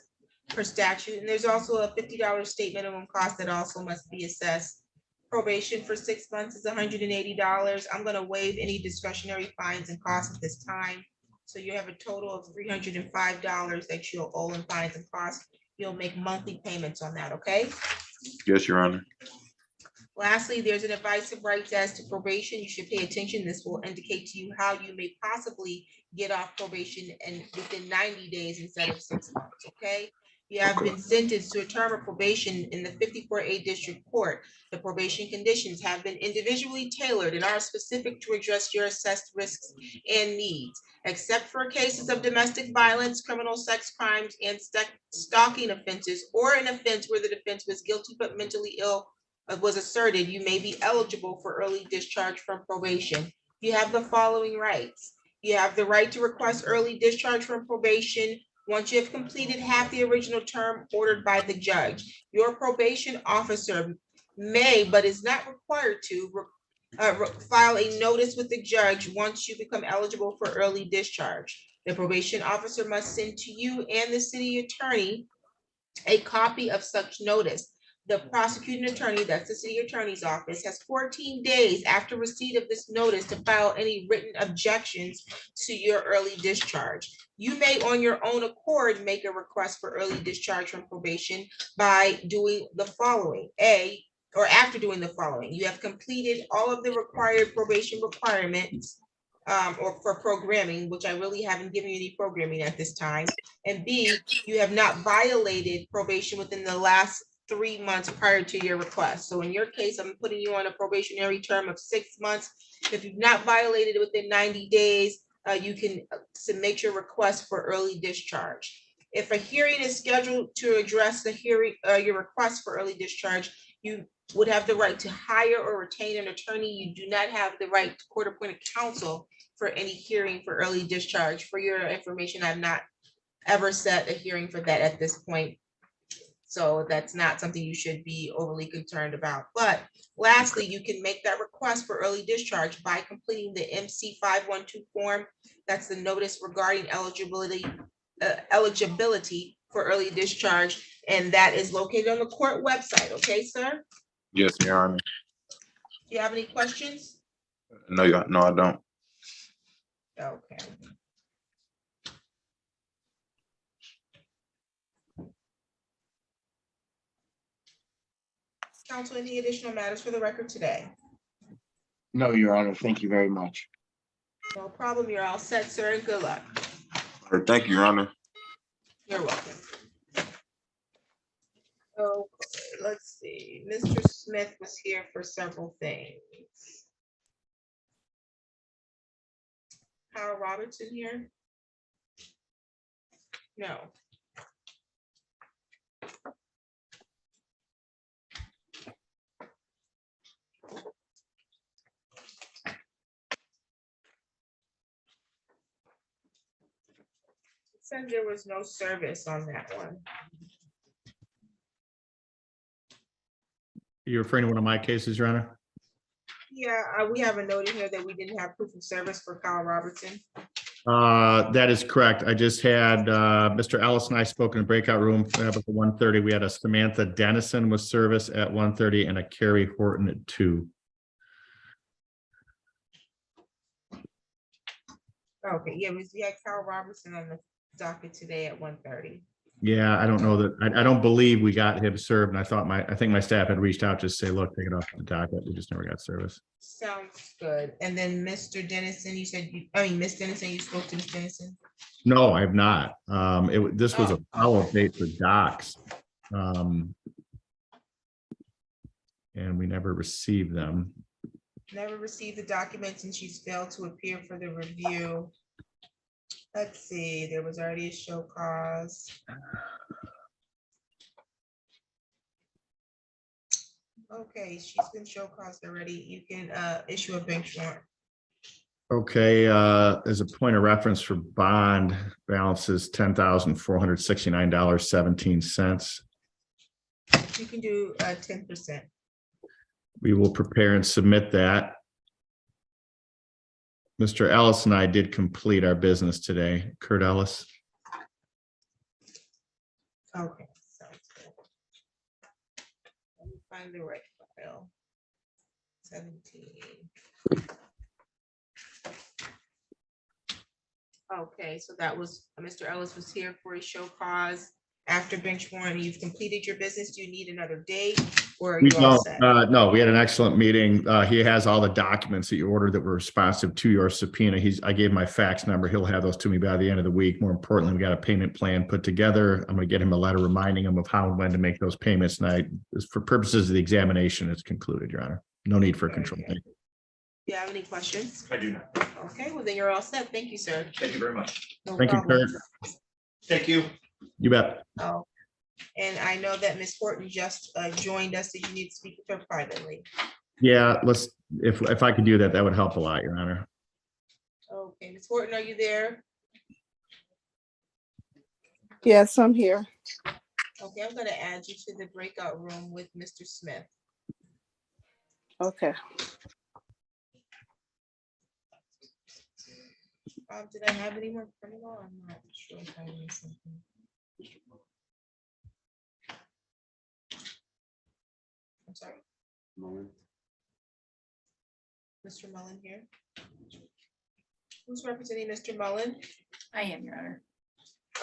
per statute, and there's also a $50 state minimum cost that also must be assessed. Probation for 6 months is $180. I'm gonna waive any discretionary fines and costs at this time. So you have a total of $305 that you'll owe in fines and costs. You'll make monthly payments on that, okay? Yes, Your Honor. Lastly, there's an advice of rights as to probation. You should pay attention. This will indicate to you how you may possibly get off probation and within 90 days instead of 6 months, okay? You have been sentenced to a term of probation in the 54A District Court. The probation conditions have been individually tailored and are specific to address your assessed risks and needs. Except for cases of domestic violence, criminal sex crimes, and stalking offenses, or an offense where the defense was guilty but mentally ill was asserted, you may be eligible for early discharge from probation. You have the following rights. You have the right to request early discharge from probation once you have completed half the original term ordered by the judge. Your probation officer may, but is not required to, file a notice with the judge once you become eligible for early discharge. The probation officer must send to you and the city attorney a copy of such notice. The prosecuting attorney, that's the city attorney's office, has 14 days after receipt of this notice to file any written objections to your early discharge. You may, on your own accord, make a request for early discharge from probation by doing the following. After doing the following, you have completed all of the required probation requirements or for programming, which I really haven't given you any programming at this time. And B, you have not violated probation within the last 3 months prior to your request. So in your case, I'm putting you on a probationary term of 6 months. If you've not violated it within 90 days, you can submit your request for early discharge. If a hearing is scheduled to address the hearing, your request for early discharge, you would have the right to hire or retain an attorney. You do not have the right to court-appointed counsel for any hearing for early discharge. For your information, I've not ever set a hearing for that at this point. So that's not something you should be overly concerned about. But lastly, you can make that request for early discharge by completing the MC 512 form. That's the notice regarding eligibility for early discharge. And that is located on the court website. Okay, sir? Yes, Your Honor. Do you have any questions? No, I don't. Okay. Counsel, any additional matters for the record today? No, Your Honor. Thank you very much. No problem. You're all set, sir, and good luck. Thank you, Your Honor. You're welcome. Okay, let's see. Mr. Smith was here for several things. Kyle Robertson here? No. It said there was no service on that one. You're referring to one of my cases, Your Honor? Yeah, we have a note in here that we didn't have proof of service for Kyle Robertson. That is correct. I just had Mr. Ellis and I spoke in a breakout room at 1:30. We had a Samantha Dennison with service at 1:30 and a Carrie Horton at 2. Okay, yeah, we had Kyle Robertson on the docket today at 1:30. Yeah, I don't know that. I don't believe we got him served. And I think my staff had reached out just to say, look, take it off the docket. We just never got service. Sounds good. And then Mr. Dennison, you said, Miss Dennison, you spoke to Miss Dennison? No, I have not. This was a follow-up date for docs. And we never received them. Never received the documents and she's failed to appear for the review. Let's see, there was already a show cause. Okay, she's been show caused already. You can issue a bench warrant. Okay, as a point of reference for bond balances, $10,469.17. You can do 10%. We will prepare and submit that. Mr. Ellis and I did complete our business today. Kurt Ellis. Okay. Sounds good. Let me find the right file. 17. Okay, so that was, Mr. Ellis was here for a show cause after bench warrant. You've completed your business. Do you need another date or are We you all don't, set? no, we had an excellent meeting. He has all the documents that you ordered that were responsive to your subpoena. I gave my fax number. He'll have those to me by the end of the week. More importantly, we got a payment plan put together. I'm going to get him a letter reminding him of how and when to make those payments. And for purposes of the examination, it's concluded, Your Honor. No need for control. Do you have any questions? I do not. Okay, well then you're all set. Thank you, sir. Thank you very much. No Thank you, problem. Kurt. Thank you. You bet. Oh, and I know that Ms. Horton just joined us. Did you need to speak with her privately? Yeah, let's, if I could do that, that would help a lot, Your Honor. Okay, Ms. Horton, are you there? Yes, I'm here. Okay, I'm gonna add you to the breakout room with Mr. Smith. Okay. Did I have any more criminal? I'm not sure if I missed something. I'm sorry. Mr. Mullen here. Who's representing Mr. Mullen? I am, Your Honor.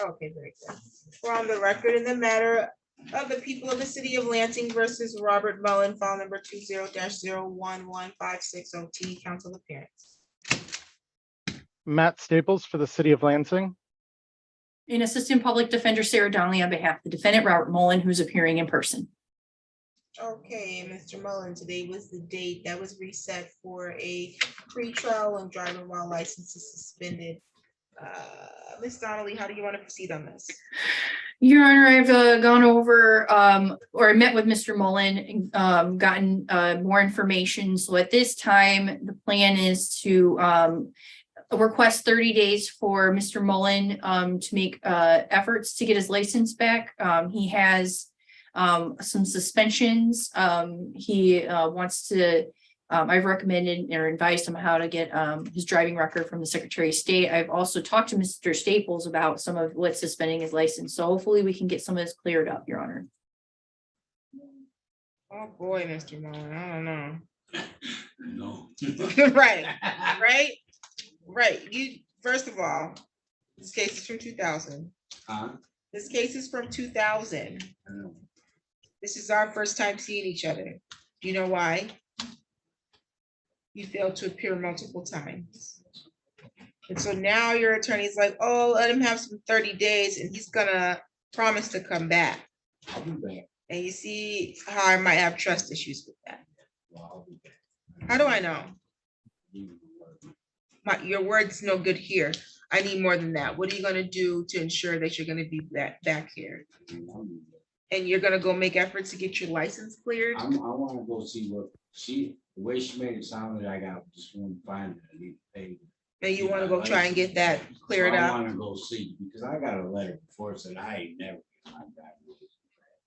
Okay, very good. We're on the record in the matter of the people of the city of Lansing versus Robert Mullen, file number 20-01156OT, council appearance. Matt Staples for the city of Lansing. An Assistant Public Defender Sarah Donnelly on behalf of the defendant Robert Mullen, who's appearing in person. Okay, Mr. Mullen, today was the date that was reset for a pretrial and driving while license is suspended. Ms. Donnelly, how do you want to proceed on this? Your Honor, I've gone over or I met with Mr. Mullen, gotten more information. So at this time, the plan is to request 30 days for Mr. Mullen to make efforts to get his license back. He has some suspensions. He wants to, I've recommended or advised him how to get his driving record from the Secretary of State. I've also talked to Mr. Staples about some of what's suspending his license. So hopefully we can get some of this cleared up, Your Honor. Oh, boy, Mr. Mullen, I don't know. No. Right, right, right. You, first of all, this case is from 2000. This case is from 2000. This is our first time seeing each other. Do you know why? You failed to appear multiple times. And so now your attorney's like, oh, let him have some 30 days and he's gonna promise to come back. I'll be back. And you see how I might have trust issues with that. Well, I'll be back. How do I know? Your word's no good here. I need more than that. What are you gonna do to ensure that you're gonna be back here? And you're gonna go make efforts to get your license cleared? I wanna go see what the way she made it sound like I got just one fine that I need to pay. And you wanna go try and get that cleared I up? wanna go see, because I got a letter before that said I ain't never get my driver's license back.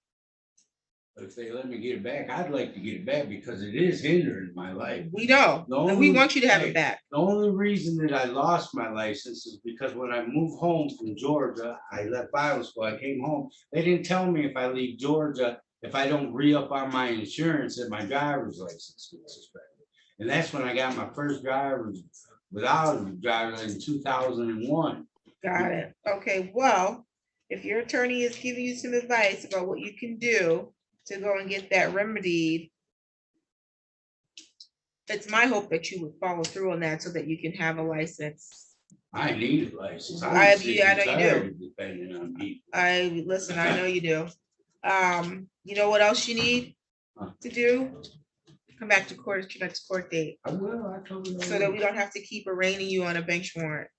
But if they let me get it back, I'd like to get it back because it is hindering my life. We know, and we want you to have it back. The only reason that I lost my license is because when I moved home from Georgia, I left Bible school, I came home. They didn't tell me if I leave Georgia, if I don't re-up on my insurance, that my driver's license gets suspended. And that's when I got my first driver's without a driver's license in 2001. Got it. Okay, well, if your attorney is giving you some advice about what you can do to go and get that remedied, it's my hope that you would follow through on that so that you can have a license. I need a license. I know you do. Depending on people. Listen, I know you do. You know what else you need to do? Come back to court at your next court date. I will, I told you. So that we don't have to keep arraigning you on a bench warrant.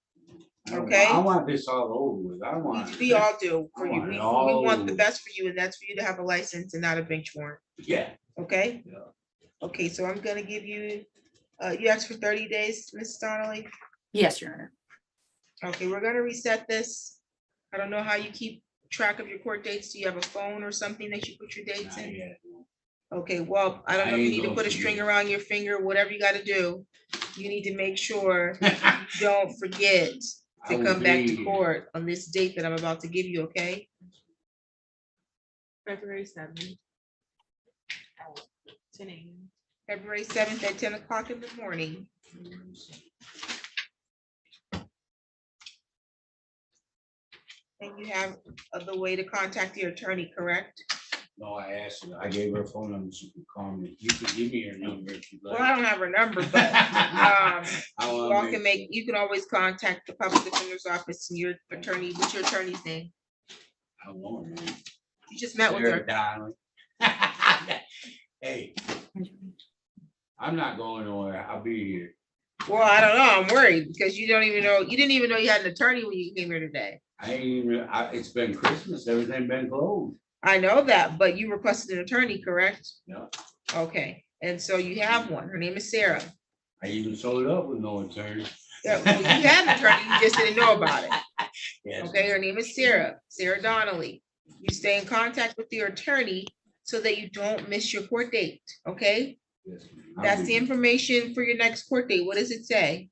I Okay? want this all over with. I want. We all do for I you. want We it all want the over. best for you, and that's for you to have a license and not a bench warrant. Yeah. Okay? Yeah. Okay, so I'm gonna give you You asked for 30 days, Ms. Donnelly? Yes, Your Honor. Okay, we're gonna reset this. I don't know how you keep track of your court dates. Do you have a phone or something that you put your dates Not in? yet. Okay, well, I don't know if you need to put a string around your finger, whatever you gotta do. You need to make sure you don't forget I to will come back be to here. court on this date that I'm about to give you, okay? February 7th. 10 a.m. February 7th at 10 o'clock in the morning. And you have the way to contact your attorney, correct? No, I asked her, I gave her a phone number, she could call me, you could give me your number if you'd like. Well, I don't have her number, but you all can make, you can always contact the public defender's office and your attorney. What's your attorney's name? I won't, man. You just met with her. Darling. Hey. I'm not going nowhere, I'll be here. Well, I don't know, I'm worried because you don't even know, you didn't even know you had an attorney when you came here today. I ain't even, it's been Christmas, everything been closed. I know that, but you requested an attorney, correct? Yeah, Okay, and so you have one. Her name is Sarah. I even sold it up with no attorney. Yeah, well, you had an attorney, you just didn't know about it. Yes. Okay, her name is Sarah Donnelly. You stay in contact with your attorney so that you don't miss your court date, okay? Yes, I'll That's be the here. information for your next court date. What does it say?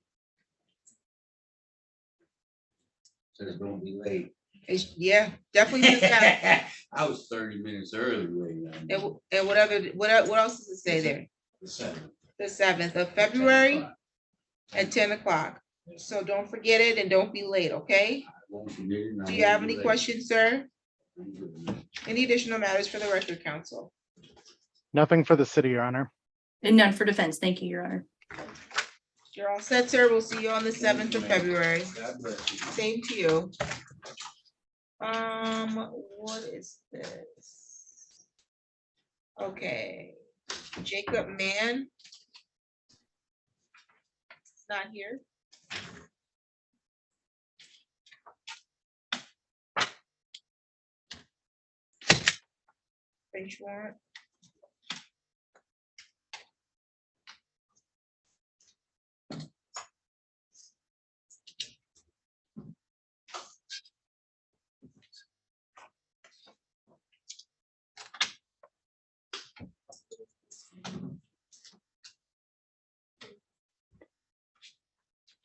Says don't be late. Yeah, definitely says that. I was 30 minutes early waiting. And what else does it say there? The 7th. The 7th of February at 10 o'clock. So don't forget it and don't be late, okay? I won't forget it, and I Do you won't have be any late. questions, sir? I'm good, man. Any additional matters for the record, counsel? Nothing for the city, Your Honor. And none for defense. Thank you, Your Honor. You're all set, sir. We'll see you on the 7th of Thank you, ma'am. February. God bless you. Same to you. What is this? Okay, Jacob Mann. It's not here. Bench warrant.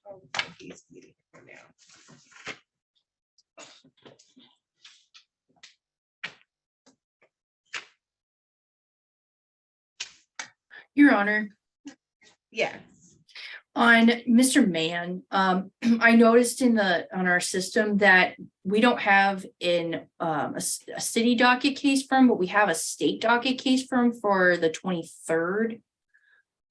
Oh, he's meeting for now. Your Honor, Yes. on Mr. Mann, I noticed on our system that we don't have a city docket case from, but we have a state docket case from for the 23rd.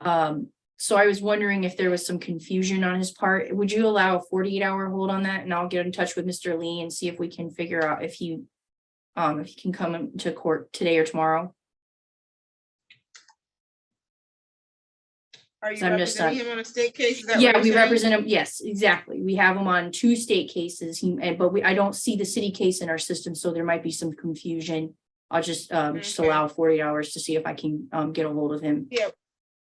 So I was wondering if there was some confusion on his part. Would you allow a 48-hour hold on that? And I'll get in touch with Mr. Lee and see if we can figure out if he can come to court today or tomorrow. Are you So I'm just, representing him on a state case? Is that what Yeah, you're we saying? represent him. Yes, exactly. We have him on 2 state cases. But I don't see the city case in our system, so there might be some confusion. I'll just Okay. allow 48 hours to see if I can get a hold of him. Yeah,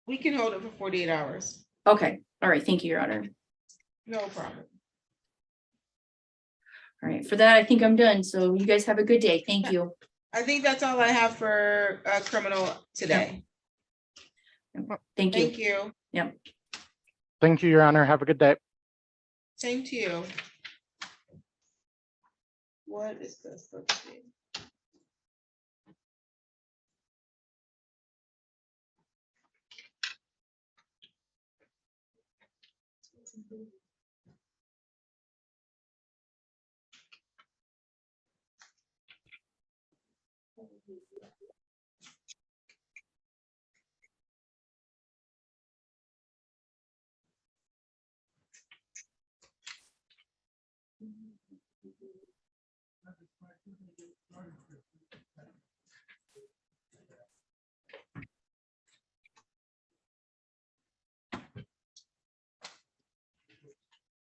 we can hold it for 48 hours. Okay, all right. Thank you, Your Honor. No problem. All right, for that, I think I'm done. So you guys have a good day. Thank you. I think that's all I have for criminal today. Thank you. Thank you. Yep. Thank you, Your Honor. Have a good day. Same to you. What is this? Let's see.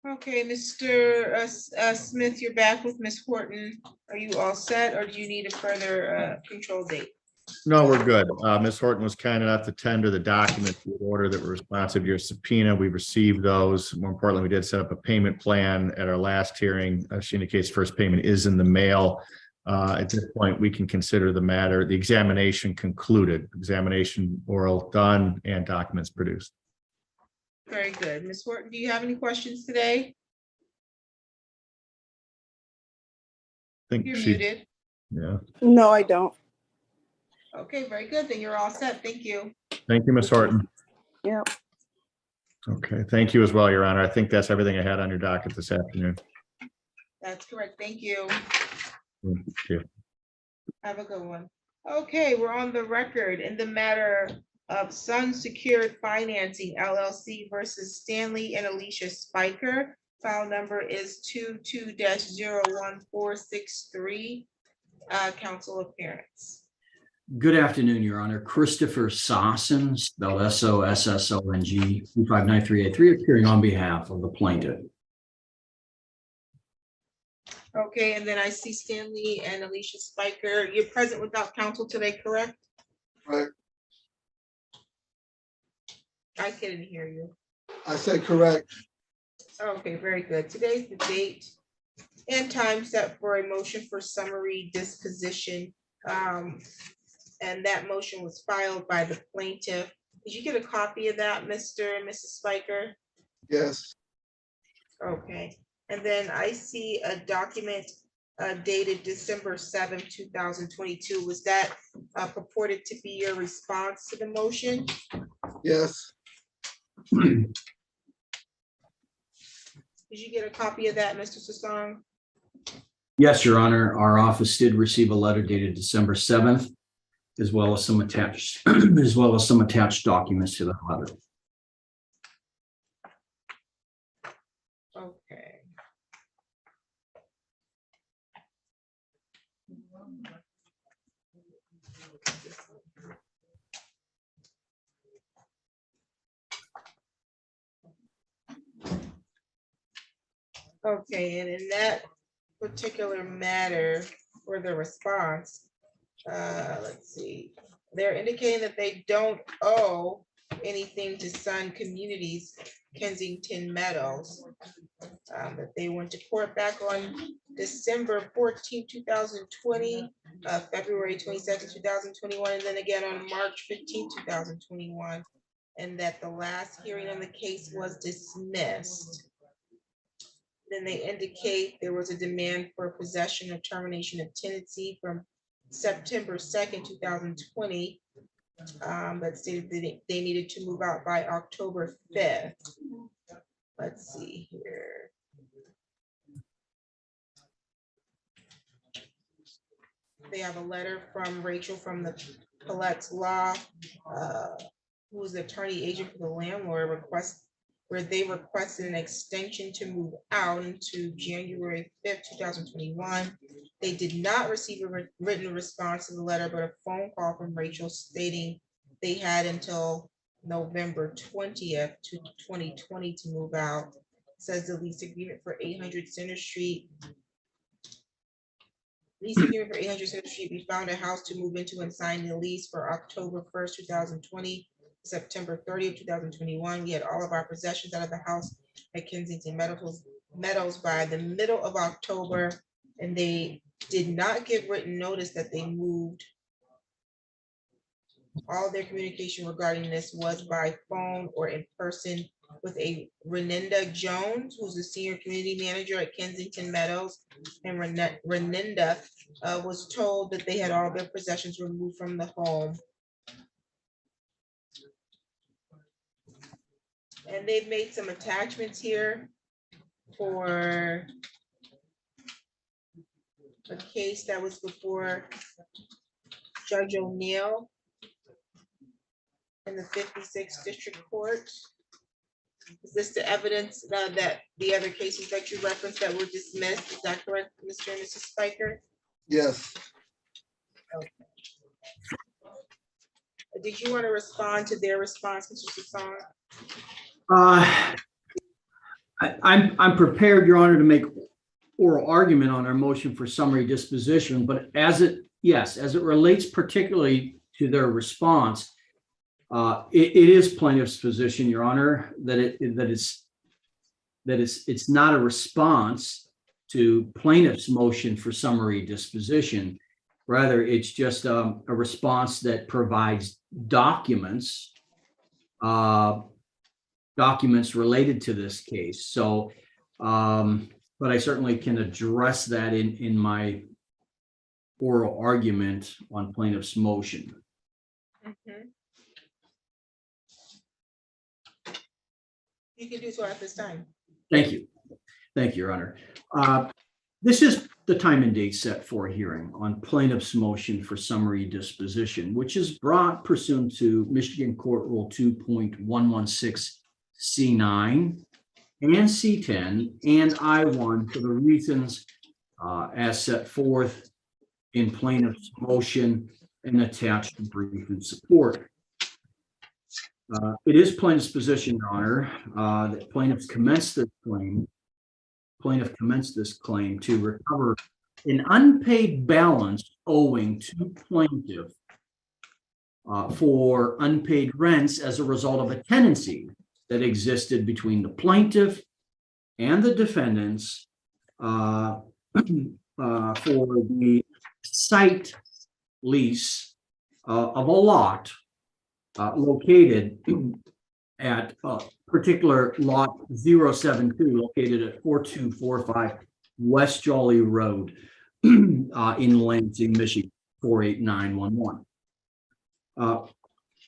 Okay, Mr. Smith, you're back with Ms. Horton. Are you all set or do you need a further control date? No, we're good. Ms. Horton was kind enough to tender the documents in order that were responsive to your subpoena. We received those. More importantly, we did set up a payment plan at our last hearing. She indicates first payment is in the mail. At this point, we can consider the matter, the examination concluded, examination oral done and documents produced. Very good. Ms. Horton, do you have any questions today? I think You're she, muted. yeah. No, I don't. Okay, very good. Then you're all set. Thank you. Thank you, Ms. Horton. Yep. Okay, thank you as well, Your Honor. I think that's everything I had on your docket this afternoon. That's correct. Thank you. Thank you. Have a good one. Okay, we're on the record in the matter of Sun Secured Financing LLC versus Stanley and Alicia Spiker. File number is 22-01463. Council appearance. Good afternoon, Your Honor. Christopher Sosson, spelled Sossong, 259383, appearing on behalf of the plaintiff. Okay, and then I see Stanley and Alicia Spiker. You're present without counsel today, correct? Right. I couldn't hear you. I said correct. Okay, very good. Today's the date and time set for a motion for summary disposition. And that motion was filed by the plaintiff. Did you get a copy of that, Mr. and Mrs. Spiker? Yes. Okay, and then I see a document dated December 7th, 2022. Was that purported to be your response to the motion? Yes. Did you get a copy of that, Mr. Sassong? Yes, Your Honor. Our office did receive a letter dated December 7th, as well as some attached, documents to the letter. Okay. Okay, and in that particular matter for the response, let's see, they're indicating that they don't owe anything to Sun Communities Kensington Meadows. That they went to court back on December 14, 2020, February 22nd, 2021, and then again on March 15, 2021, and that the last hearing on the case was dismissed. Then they indicate there was a demand for possession or termination of tenancy from September 2nd, 2020, that stated that they needed to move out by October 5th. Let's see here. They have a letter from Rachel from the Palette's Law, who is the attorney agent for the landlord, where they requested an extension to move out into January 5th, 2021. They did not receive a written response to the letter, but a phone call from Rachel stating they had until November 20th, 2020 to move out. It says the lease agreement for 800 Center Street. Lease agreement for 800 Center Street, we found a house to move into and sign the lease for October 1st, 2020. September 30th, 2021. We had all of our possessions out of the house at Kensington Meadows by the middle of October, and they did not give written notice that they moved. All their communication regarding this was by phone or in person with a Reninda Jones, who's the senior community manager at Kensington Meadows. And Reninda was told that they had all their possessions removed from the home. And they've made some attachments here for a case that was before Judge O'Neill in the 56th District Court. Is this the evidence that the other cases that you referenced that were dismissed? Is that correct, Mr. and Mrs. Spiker? Yes. Okay. Did you want to respond to their response, Mr. Sassong? I'm prepared, Your Honor, to make oral argument on our motion for summary disposition, but as it yes, as it relates particularly to their response, it is plaintiff's position, Your Honor, that it's not a response to plaintiff's motion for summary disposition. Rather, it's just a response that provides documents related to this case. So, but I certainly can address that in my oral argument on plaintiff's motion. Mhm. You can do so at this time. Thank you. Thank you, Your Honor. This is the time and date set for a hearing on plaintiff's motion for summary disposition, which is brought pursuant to Michigan Court Rule 2.116C9 and C10 and I1 for the reasons as set forth in plaintiff's motion and attached brief in support. It is plaintiff's position, Your Honor, that plaintiff commenced this claim to recover an unpaid balance owing to plaintiff for unpaid rents as a result of a tenancy that existed between the plaintiff and the defendants for the site lease of a lot located at particular lot 072 located at 4245 West Jolly Road in Lansing, Michigan, 48911.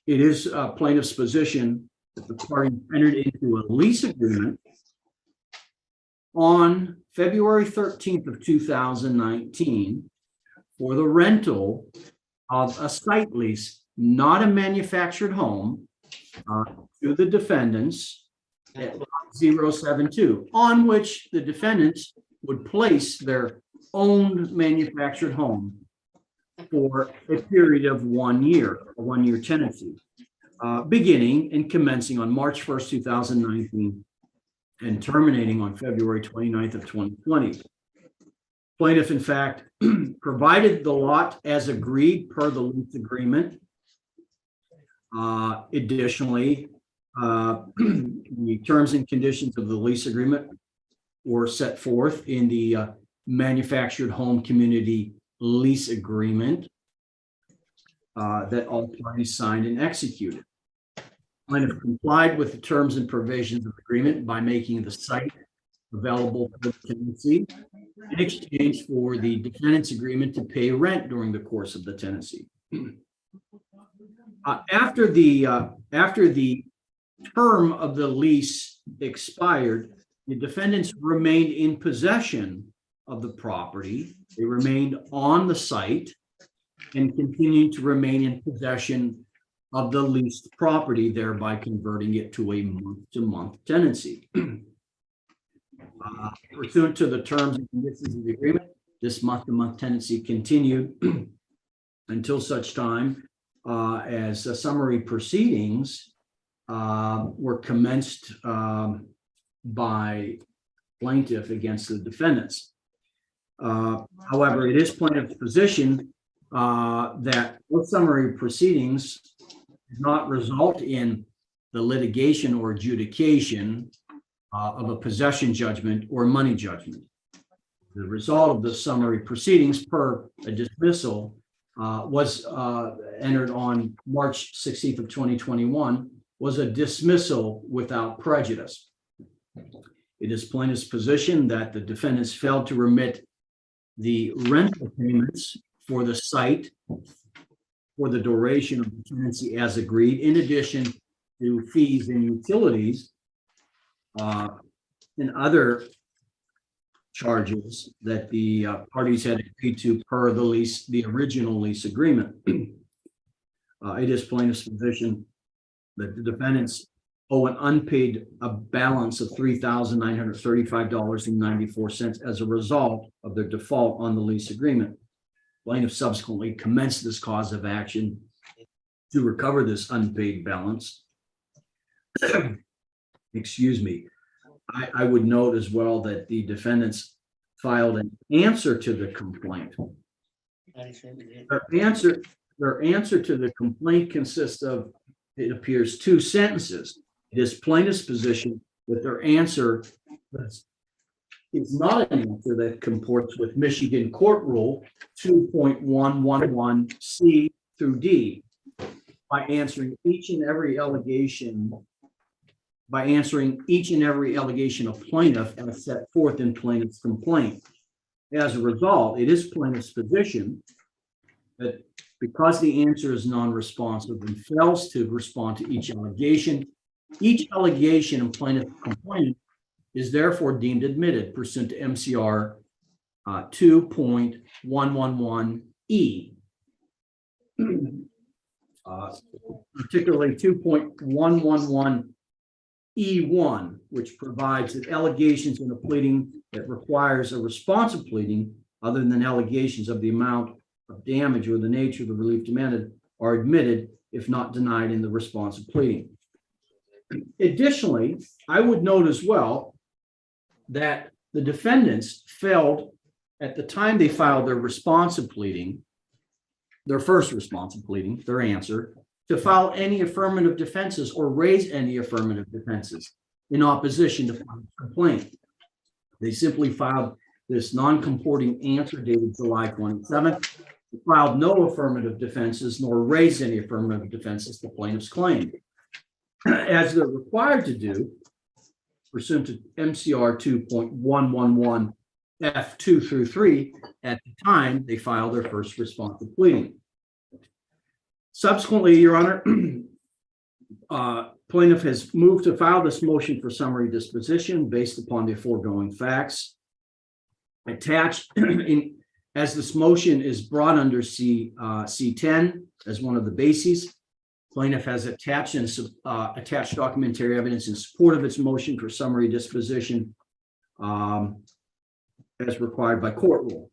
It is plaintiff's position that the party entered into a lease agreement on February 13th of 2019 for the rental of a site lease, not a manufactured home, to the defendants at lot 072, on which the defendants would place their own manufactured home for a period of 1 year, a 1-year tenancy, beginning and commencing on March 1st, 2019, and terminating on February 29th of 2020. Plaintiff, in fact, provided the lot as agreed per the lease agreement. Additionally, the terms and conditions of the lease agreement were set forth in the manufactured home community lease agreement that all parties signed and executed. Plaintiff complied with the terms and provisions of the agreement by making the site available for the tenancy in exchange for the defendant's agreement to pay rent during the course of the tenancy. After the term of the lease expired, the defendants remained in possession of the property. They remained on the site and continued to remain in possession of the leased property, thereby converting it to a month-to-month tenancy. Pursuant to the terms and conditions of the agreement, this month-to-month tenancy continued until such time as summary proceedings were commenced by plaintiff against the defendants. However, it is plaintiff's position that those summary proceedings did not result in the litigation or adjudication of a possession judgment or money judgment. The result of the summary proceedings per a dismissal was entered on March 16th of 2021 was a dismissal without prejudice. It is plaintiff's position that the defendants failed to remit the rental payments for the site for the duration of the tenancy as agreed, in addition to fees and utilities and other charges that the parties had agreed to per the lease, the original lease agreement. It is plaintiff's position that the defendants owe an unpaid balance of $3,935.94 as a result of their default on the lease agreement. Plaintiff subsequently commenced this cause of action to recover this unpaid balance. Excuse me. I would note as well that the defendants filed an answer to the complaint Their answer to the complaint consists of, it appears, 2 sentences. It is plaintiff's position that their answer is not an answer that comports with Michigan Court Rule 2.111C through D by answering each and every allegation of plaintiff as set forth in plaintiff's complaint. As a result, it is plaintiff's position that because the answer is non-responsive and fails to respond to each allegation in plaintiff's complaint is therefore deemed admitted pursuant to MCR 2.111E. Particularly 2.111E1, which provides that allegations in a pleading that requires a responsive pleading other than allegations of the amount of damage or the nature of the relief demanded are admitted if not denied in the responsive pleading. Additionally, I would note as well that the defendants failed at the time they filed their responsive pleading, their first responsive pleading, their answer, to file any affirmative defenses or raise any affirmative defenses in opposition to the complaint. They simply filed this non-comporting answer dated July 27th, filed no affirmative defenses nor raised any affirmative defenses to plaintiff's claim. As they're required to do, pursuant to MCR 2.111 F2 through 3, at the time they filed their first responsive pleading. Subsequently, Your Honor, plaintiff has moved to file this motion for summary disposition based upon the foregoing facts. Attached as this motion is brought under C10 as one of the bases, plaintiff has attached documentary evidence in support of its motion for summary disposition as required by court rule.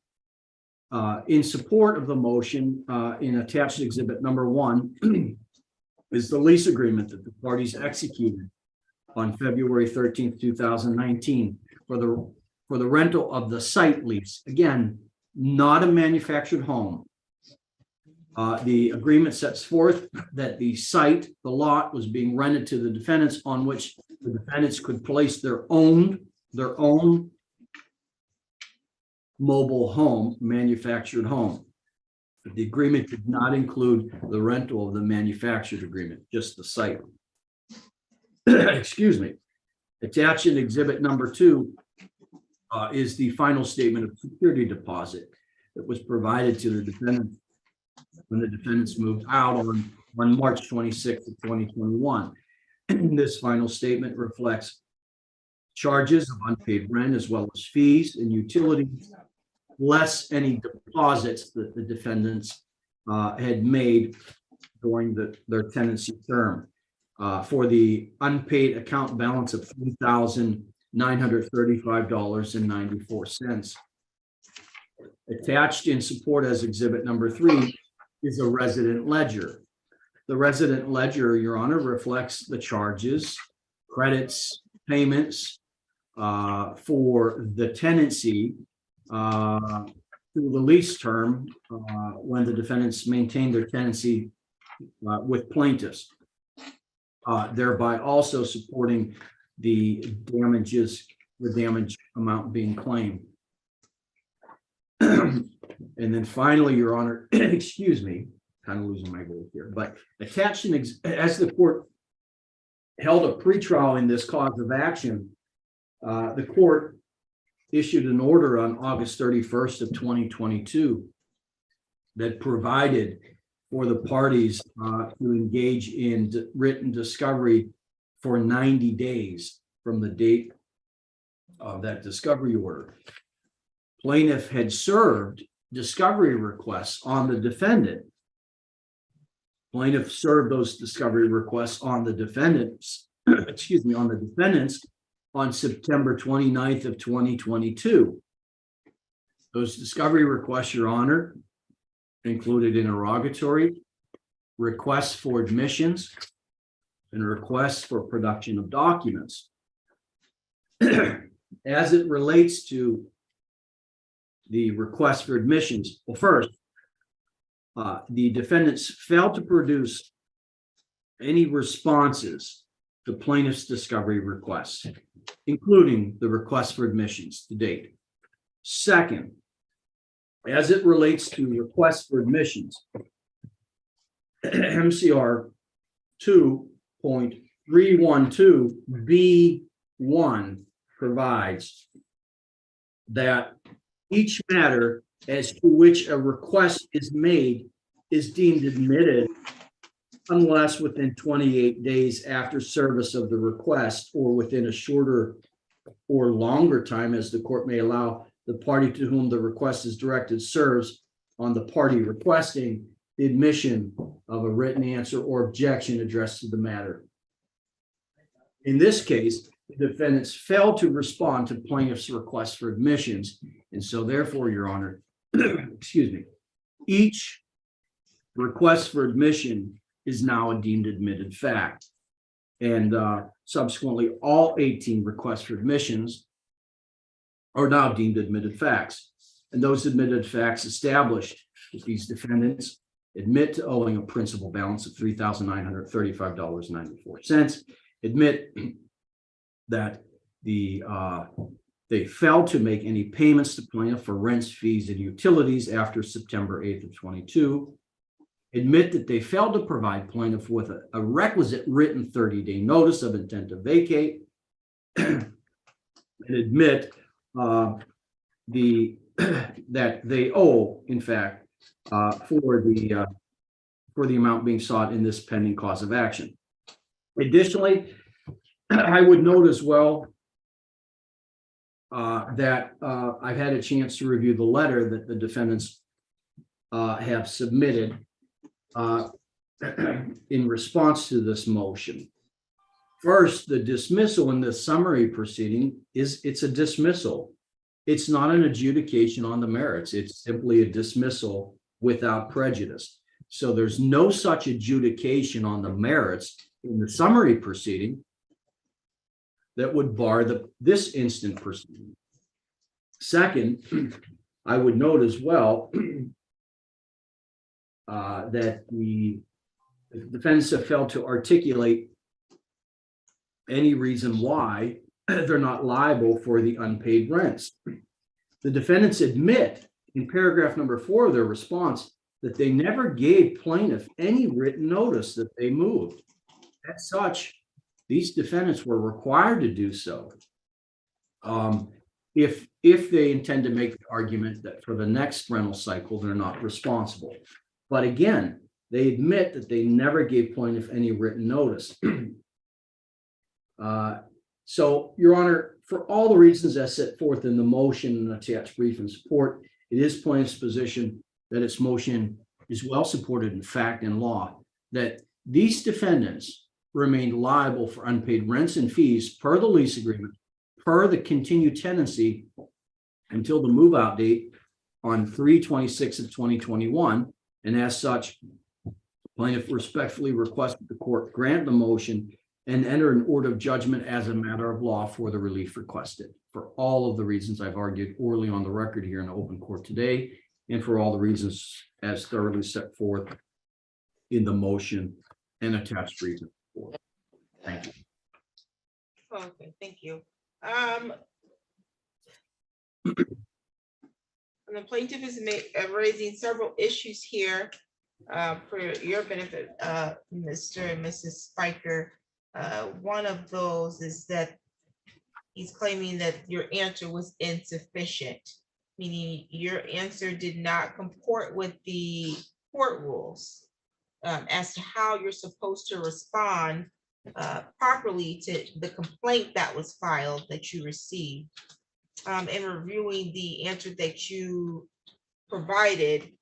In support of the motion, in attached exhibit number 1 is the lease agreement that the parties executed on February 13th, 2019 for the rental of the site lease. Again, not a manufactured home. The agreement sets forth that the site, the lot, was being rented to the defendants on which the defendants could place their own mobile home, manufactured home. But the agreement did not include the rental of the manufactured agreement, just the site. Excuse me. Attached in exhibit number 2 is the final statement of security deposit that was provided to the defendant when the defendants moved out on March 26th of 2021. This final statement reflects charges of unpaid rent as well as fees and utilities, less any deposits that the defendants had made during their tenancy term for the unpaid account balance of $3,935.94. Attached in support as exhibit number 3 is a resident ledger. The resident ledger, Your Honor, reflects the charges, credits, payments for the tenancy through the lease term when the defendants maintained their tenancy with plaintiffs, thereby also supporting the damage amount being claimed. And then finally, Your Honor, excuse me, kind of losing my voice here, but attached as the court held a pretrial in this cause of action, the court issued an order on August 31st of 2022 that provided for the parties to engage in written discovery for 90 days from the date of that discovery order. Plaintiff had served discovery requests on the defendant. Plaintiff served those discovery requests on the defendants, excuse me, on the defendants on September 29th of 2022. Those discovery requests, Your Honor, included interrogatory, requests for admissions, and requests for production of documents. As it relates to the request for admissions, well, first, The defendants failed to produce any responses to plaintiff's discovery requests, including the request for admissions to date. Second, as it relates to requests for admissions, MCR 2.312B1 provides that each matter as to which a request is made is deemed admitted unless within 28 days after service of the request or within a shorter or longer time as the court may allow, the party to whom the request is directed serves on the party requesting the admission of a written answer or objection addressed to the matter. In this case, the defendants failed to respond to plaintiff's request for admissions, and so therefore, Your Honor, excuse me, each request for admission is now a deemed admitted fact. And subsequently, all 18 requests for admissions are now deemed admitted facts. And those admitted facts established that these defendants admit to owing a principal balance of $3,935.94, admit that they failed to make any payments to plaintiff for rents, fees, and utilities after September 8th of 22, admit that they failed to provide plaintiff with a requisite written 30-day notice of intent to vacate, and admit that they owe, in fact, for the amount being sought in this pending cause of action. Additionally, I would note as well that I've had a chance to review the letter that the defendants have submitted in response to this motion. First, the dismissal in the summary proceeding it's a dismissal. It's not an adjudication on the merits. It's simply a dismissal without prejudice. So there's no such adjudication on the merits in the summary proceeding that would bar this instant proceeding. Second, I would note as well that the defendants have failed to articulate any reason why they're not liable for the unpaid rents. The defendants admit in paragraph number 4 of their response that they never gave plaintiff any written notice that they moved. As such, these defendants were required to do so if they intend to make the argument that for the next rental cycle, they're not responsible. But again, they admit that they never gave plaintiff any written notice. So, Your Honor, for all the reasons as set forth in the motion and attached brief in support, it is plaintiff's position that its motion is well supported in fact and law, that these defendants remained liable for unpaid rents and fees per the lease agreement, per the continued tenancy until the move-out date on 3/26 of 2021. And as such, plaintiff respectfully requested the court grant the motion and enter an order of judgment as a matter of law for the relief requested. For all of the reasons I've argued orally on the record here in open court today, and for all the reasons as thoroughly set forth in the motion and attached brief. Thank you. Okay, thank you. And the plaintiff is raising several issues here for your benefit, Mr. and Mrs. Spiker. One of those is that he's claiming that your answer was insufficient, meaning your answer did not comport with the court rules as to how you're supposed to respond properly to the complaint that was filed that you received. In reviewing the answer that you provided,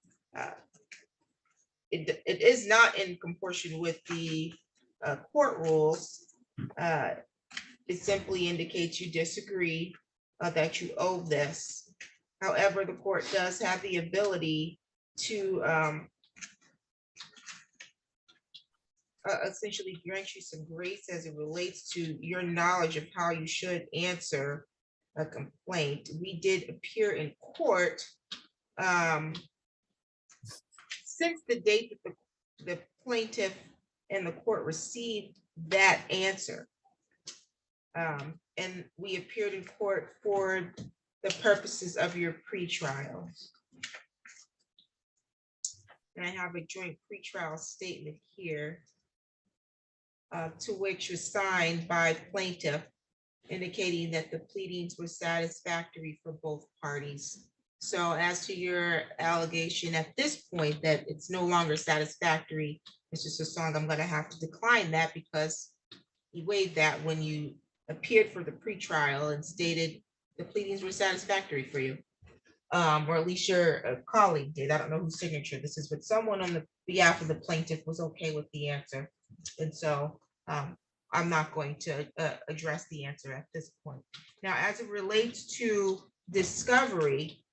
it is not in proportion with the court rules. It simply indicates you disagree that you owe this. However, the court does have the ability to essentially grant you some grace as it relates to your knowledge of how you should answer a complaint. We did appear in court since the date that the plaintiff and the court received that answer, and we appeared in court for the purposes of your pretrial. And I have a joint pretrial statement here, to which was signed by plaintiff, indicating that the pleadings were satisfactory for both parties. So as to your allegation at this point that it's no longer satisfactory, Mr. Sasong, I'm going to have to decline that because you waived that when you appeared for the pretrial and stated the pleadings were satisfactory for you. Or at least your colleague did. I don't know whose signature this is, but someone on the behalf of the plaintiff was okay with the answer. And so I'm not going to address the answer at this point. Now, as it relates to discovery,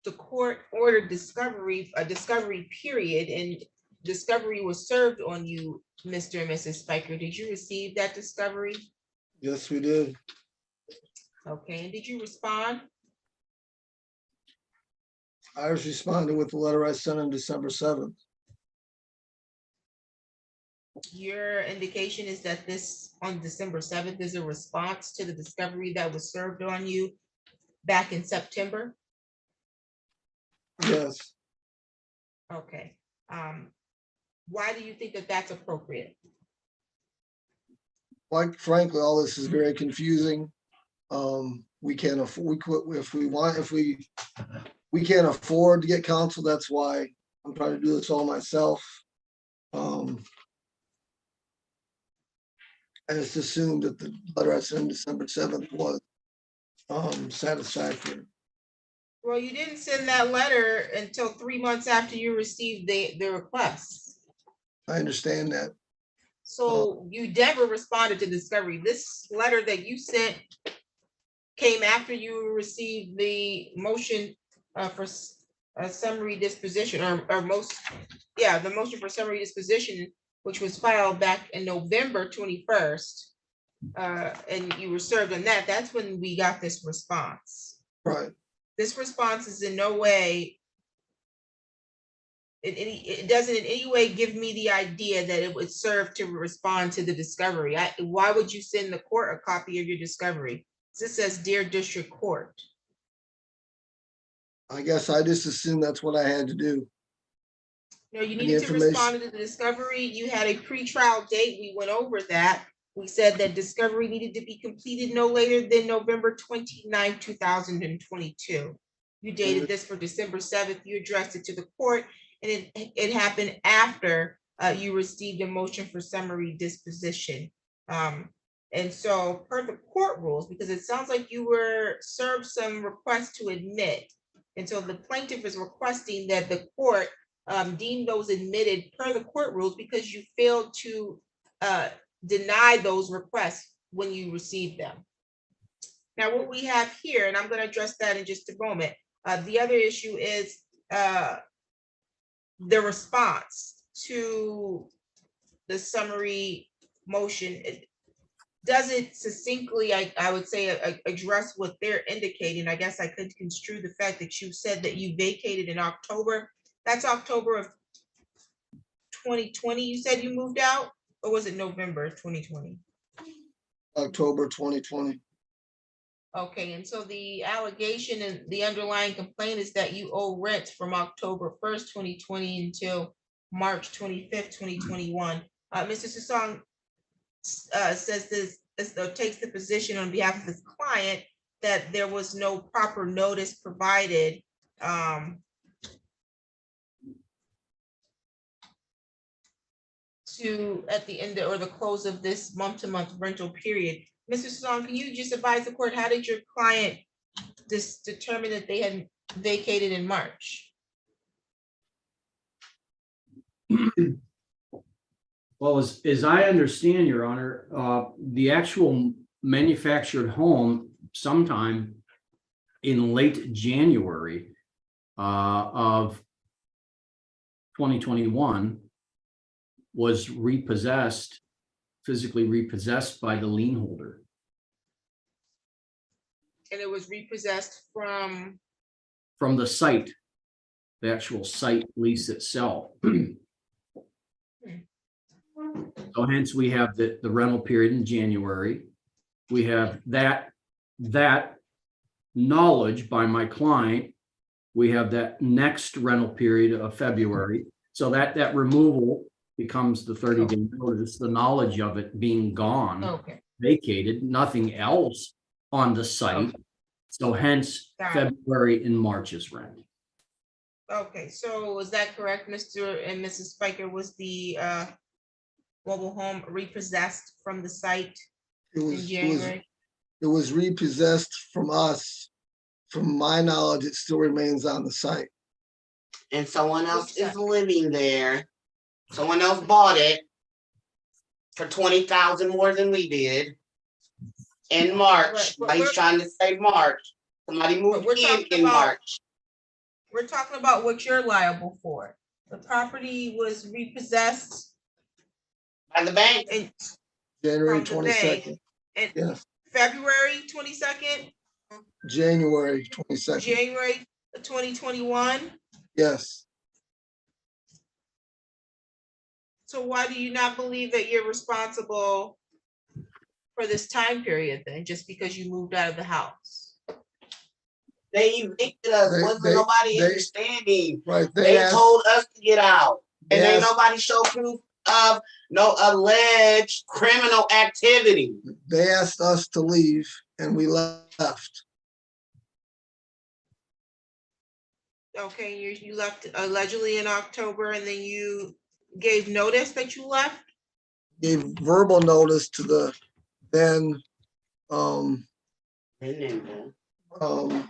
the court ordered a discovery period, and discovery was served on you, Mr. and Mrs. Spiker. Did you receive that discovery? Yes, we did. Okay, and did you respond? I was responding with the letter I sent on December 7th. Your indication is that this on December 7th is a response to the discovery that was served on you back in September? Yes. Okay. Why do you think that that's appropriate? Like, frankly, all this is very confusing. We can't afford, we can't afford to get counsel. That's why I'm trying to do this all myself. I just assumed that the letter I sent December 7th was satisfactory. Well, you didn't send that letter until 3 months after you received the request. I understand that. So you never responded to discovery. This letter that you sent came after you received the motion for a summary disposition, the motion for summary disposition, which was filed back in November 21st. And you were served on that. That's when we got this response. Right. This response is in no way, it doesn't in any way give me the idea that it would serve to respond to the discovery. Why would you send the court a copy of your discovery? This says, Dear District Court. I guess I just assumed that's what I had to do. No, you needed to respond to the discovery. You had a pretrial date. We went over that. We said that discovery needed to be completed no later than November 29, 2022. You dated this for December 7th. You addressed it to the court, and it happened after you received a motion for summary disposition. And so per the court rules, because it sounds like you were served some requests to admit. And so the plaintiff is requesting that the court deem those admitted per the court rules because you failed to deny those requests when you received them. Now, what we have here, and I'm going to address that in just a moment. The other issue is the response to the summary motion. It doesn't succinctly, I would say, address what they're indicating. I guess I could construe the fact that you said that you vacated in October. That's October of 2020. You said you moved out, or was it November 2020? October 2020. Okay, and so the allegation and the underlying complaint is that you owe rent from October 1st, 2020 until March 25th, 2021. Mr. Sasong says this, takes the position on behalf of his client that there was no proper notice provided to at the end or the close of this month-to-month rental period. Mr. Sasong, can you just advise the court, how did your client determine that they had vacated in March? Well, as I understand, Your Honor, the actual manufactured home sometime in late January of 2021 was repossessed, physically repossessed by the lien holder. And it was repossessed from from the site, the actual site lease itself. So hence we have the rental period in January. We have that knowledge by my client. We have that next rental period of February. So that removal becomes the 30-day notice, the knowledge of it being gone, Okay. vacated, nothing else on the site. So hence Got it. February and March's rent. Okay, so was that correct, Mr. and Mrs. Spiker? Was the mobile home repossessed from the site It in was, January? it was repossessed from us. From my knowledge, it still remains on the site. And someone else is living there. Someone else bought it for 20,000 more than we did in March. But Why he's trying to say March? Somebody moved in March. We're talking about what you're liable for. The property was repossessed by the bank in January from the bank 22nd. in Yes, February 22nd, January 22nd. January 2021. Yes, So why do you not believe that you're responsible for this time period then, just because you moved out of the house? They evicted us. Wasn't nobody understanding. Right. They told us to get out. And They ain't asked- nobody show proof of no alleged criminal activity. they asked us to leave and we left. Okay, you left allegedly in October and then you gave notice that you left? Gave verbal notice to the then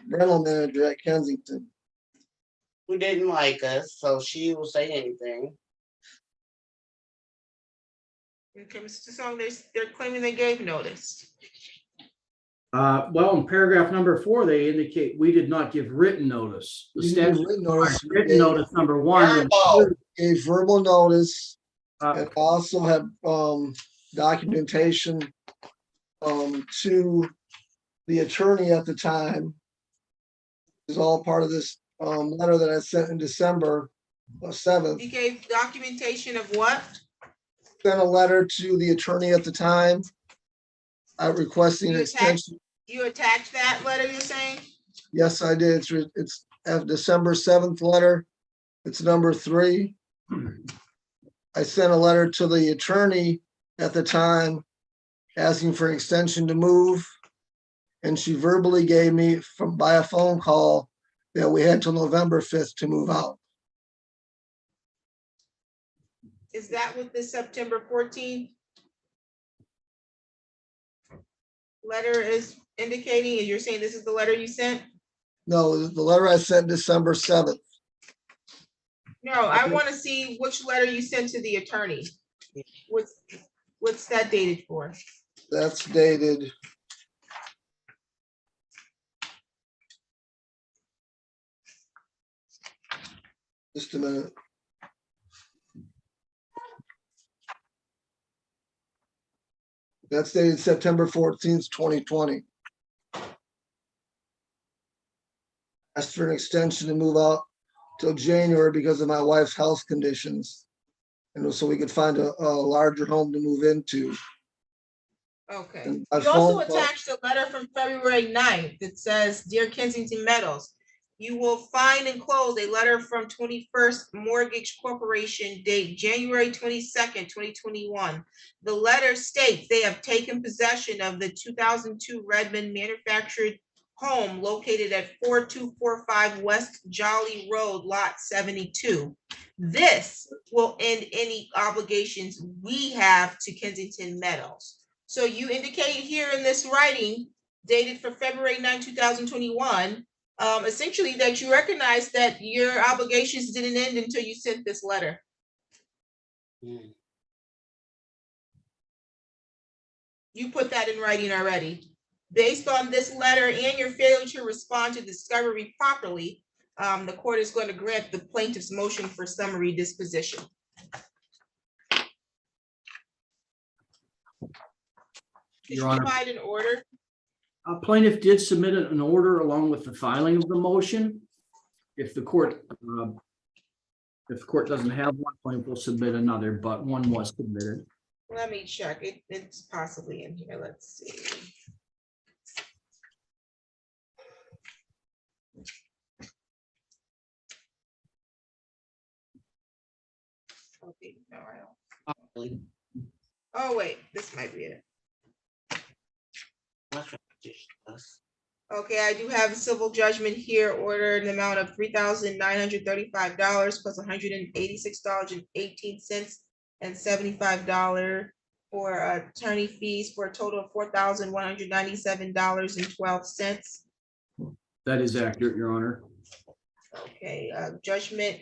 rental manager at Kensington. Who didn't like us, so she will say anything. Okay, Mr. Song, they're claiming they gave notice. Well, in paragraph number 4, they indicate we did not give written notice. The We didn't give statute written notice. requires written notice number 1. Gave verbal notice and also have documentation to the attorney at the time. Is all part of this letter that I sent in December 7th. You gave documentation of what? Sent a letter to the attorney at the time. Requesting an extension. You attached that letter, you're saying? Yes, I did. It's a December 7th letter. It's number 3. I sent a letter to the attorney at the time asking for an extension to move. And she verbally gave me by a phone call that we had till November 5th to move out. Is that what the September 14th letter is indicating? And you're saying this is the letter you sent? No, the letter I sent December 7th. No, I want to see which letter you sent to the attorney. What's that dated for? That's dated. Just a minute. That's dated September 14th, 2020. Asked for an extension to move out till January because of my wife's health conditions. And so we could find a larger home to move into. Okay. And You by also phone call- attached a letter from February 9th that says, Dear Kensington Meadows, you will find enclosed a letter from 21st Mortgage Corporation, date January 22nd, 2021. The letter states they have taken possession of the 2002 Redmond manufactured home located at 4245 West Jolly Road, Lot 72. This will end any obligations we have to Kensington Meadows. So you indicate here in this writing dated for February 9, 2021, essentially that you recognize that your obligations didn't end until you sent this letter. You put that in writing already. Based on this letter and your failure to respond to discovery properly, the court is going to grant the plaintiff's motion for summary disposition. Did you Your Honor. provide an order? Plaintiff did submit an order along with the filing of the motion. if the court doesn't have one, we'll submit another, but one was submitted. Let me check. It's possibly in here. Let's see. Okay, no, I don't. Oh, wait, this might be it. Okay, I do have a civil judgment here, order in the amount of $3,935 plus $186.18 and $75 for attorney fees for a total of $4,197.12. That is accurate, Your Honor. Okay, judgment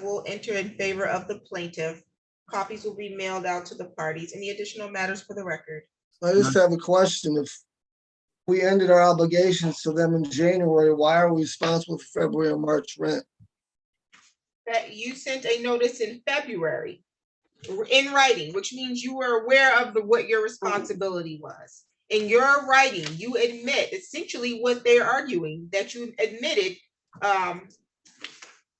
will enter in favor of the plaintiff. Copies will be mailed out to the parties. Any additional matters for the record? I just have a question. If we ended our obligations to them in January, why are we responsible for February and March rent? That you sent a notice in February in writing, which means you were aware of what your responsibility was. In your writing, you admit essentially what they're arguing, that you admitted that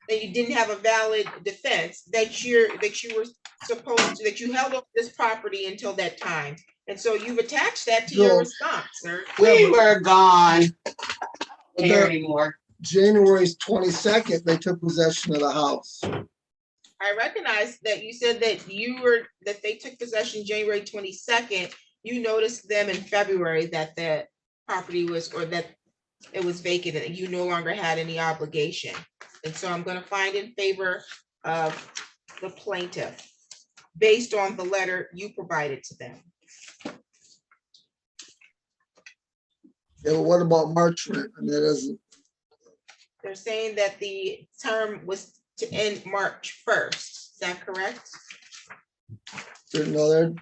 you didn't have a valid defense, that you were supposed to, that you held up this property until that time. And so you've attached that to your response, sir. We were gone. Here anymore. January 22nd, they took possession of the house. I recognize that you said that they took possession January 22nd. You noticed them in February that the property was, or that it was vacant and you no longer had any obligation. And so I'm going to find in favor of the plaintiff based on the letter you provided to them. Yeah, but what about March rent? I mean, that doesn't. They're saying that the term was to end March 1st. Is that correct? No, they're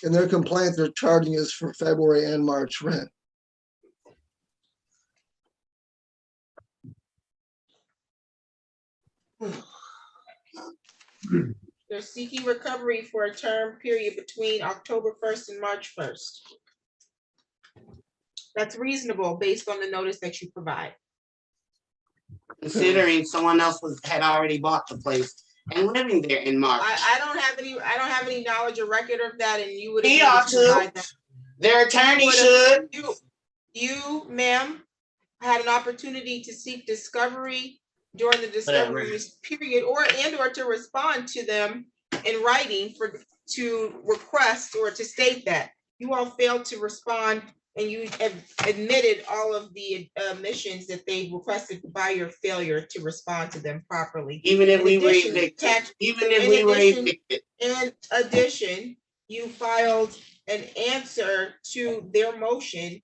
in their complaint, they're charging us for February and March rent. They're seeking recovery for a term period between October 1st and March 1st. That's reasonable based on the notice that you provide. Considering someone else had already bought the place and living there in March. I don't have any knowledge or record of that, and you would. He ought to. Their attorney should. You, ma'am, had an opportunity to seek discovery during the discovery period, or to respond to them in writing to request or to state that. You all failed to respond, and you have admitted all of the omissions that they requested by your failure to respond to them properly. Even if we were evicted. In addition, you filed an answer to their motion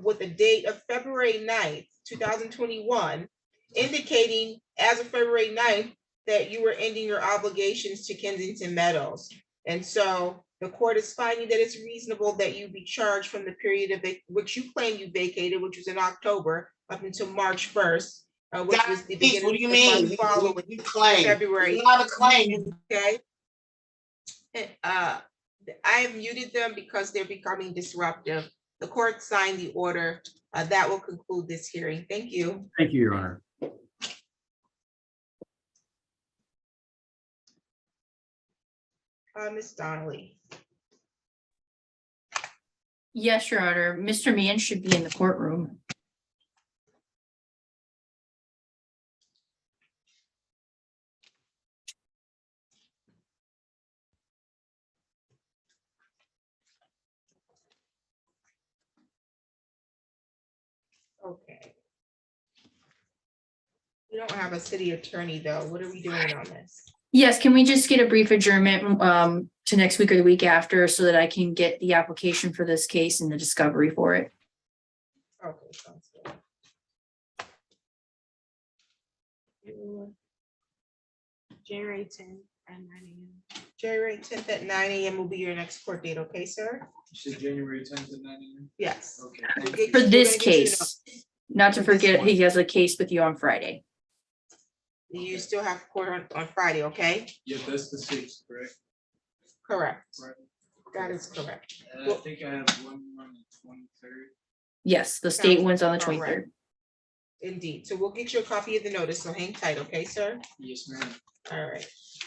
with the date of February 9th, 2021, indicating as of February 9th that you were ending your obligations to Kensington Meadows. And so the court is finding that it's reasonable that you be charged from the period of which you claim you vacated, which was in October, up until March 1st, which was the beginning. What do you mean? Following you claim February. It's not a claim. Okay. I have muted them because they're becoming disruptive. The court signed the order. That will conclude this hearing. Thank you. Thank you, Your Honor. Ms. Donnelly. Yes, Your Honor. Mr. Mann should be in the courtroom. Okay. We don't have a city attorney though. What are we doing on this? Yes, can we just get a brief adjournment to next week or the week after so that I can get the application for this case and the discovery for it? Okay, sounds good. January 10th at 9 a.m. January 10th at 9 a.m. will be your next court date, okay, sir? You said January 10th at 9 a.m.? Yes. Okay. For this case, not to forget, he has a case with you on Friday. You still have court on Friday, okay? Yeah, that's the 6th, correct? Correct. Right. That is correct. And I think I have one on the 23rd. Yes, the state one's on the Correct. 23rd. Indeed. So we'll get you a copy of the notice. So hang tight, okay, sir? Yes, ma'am. All right.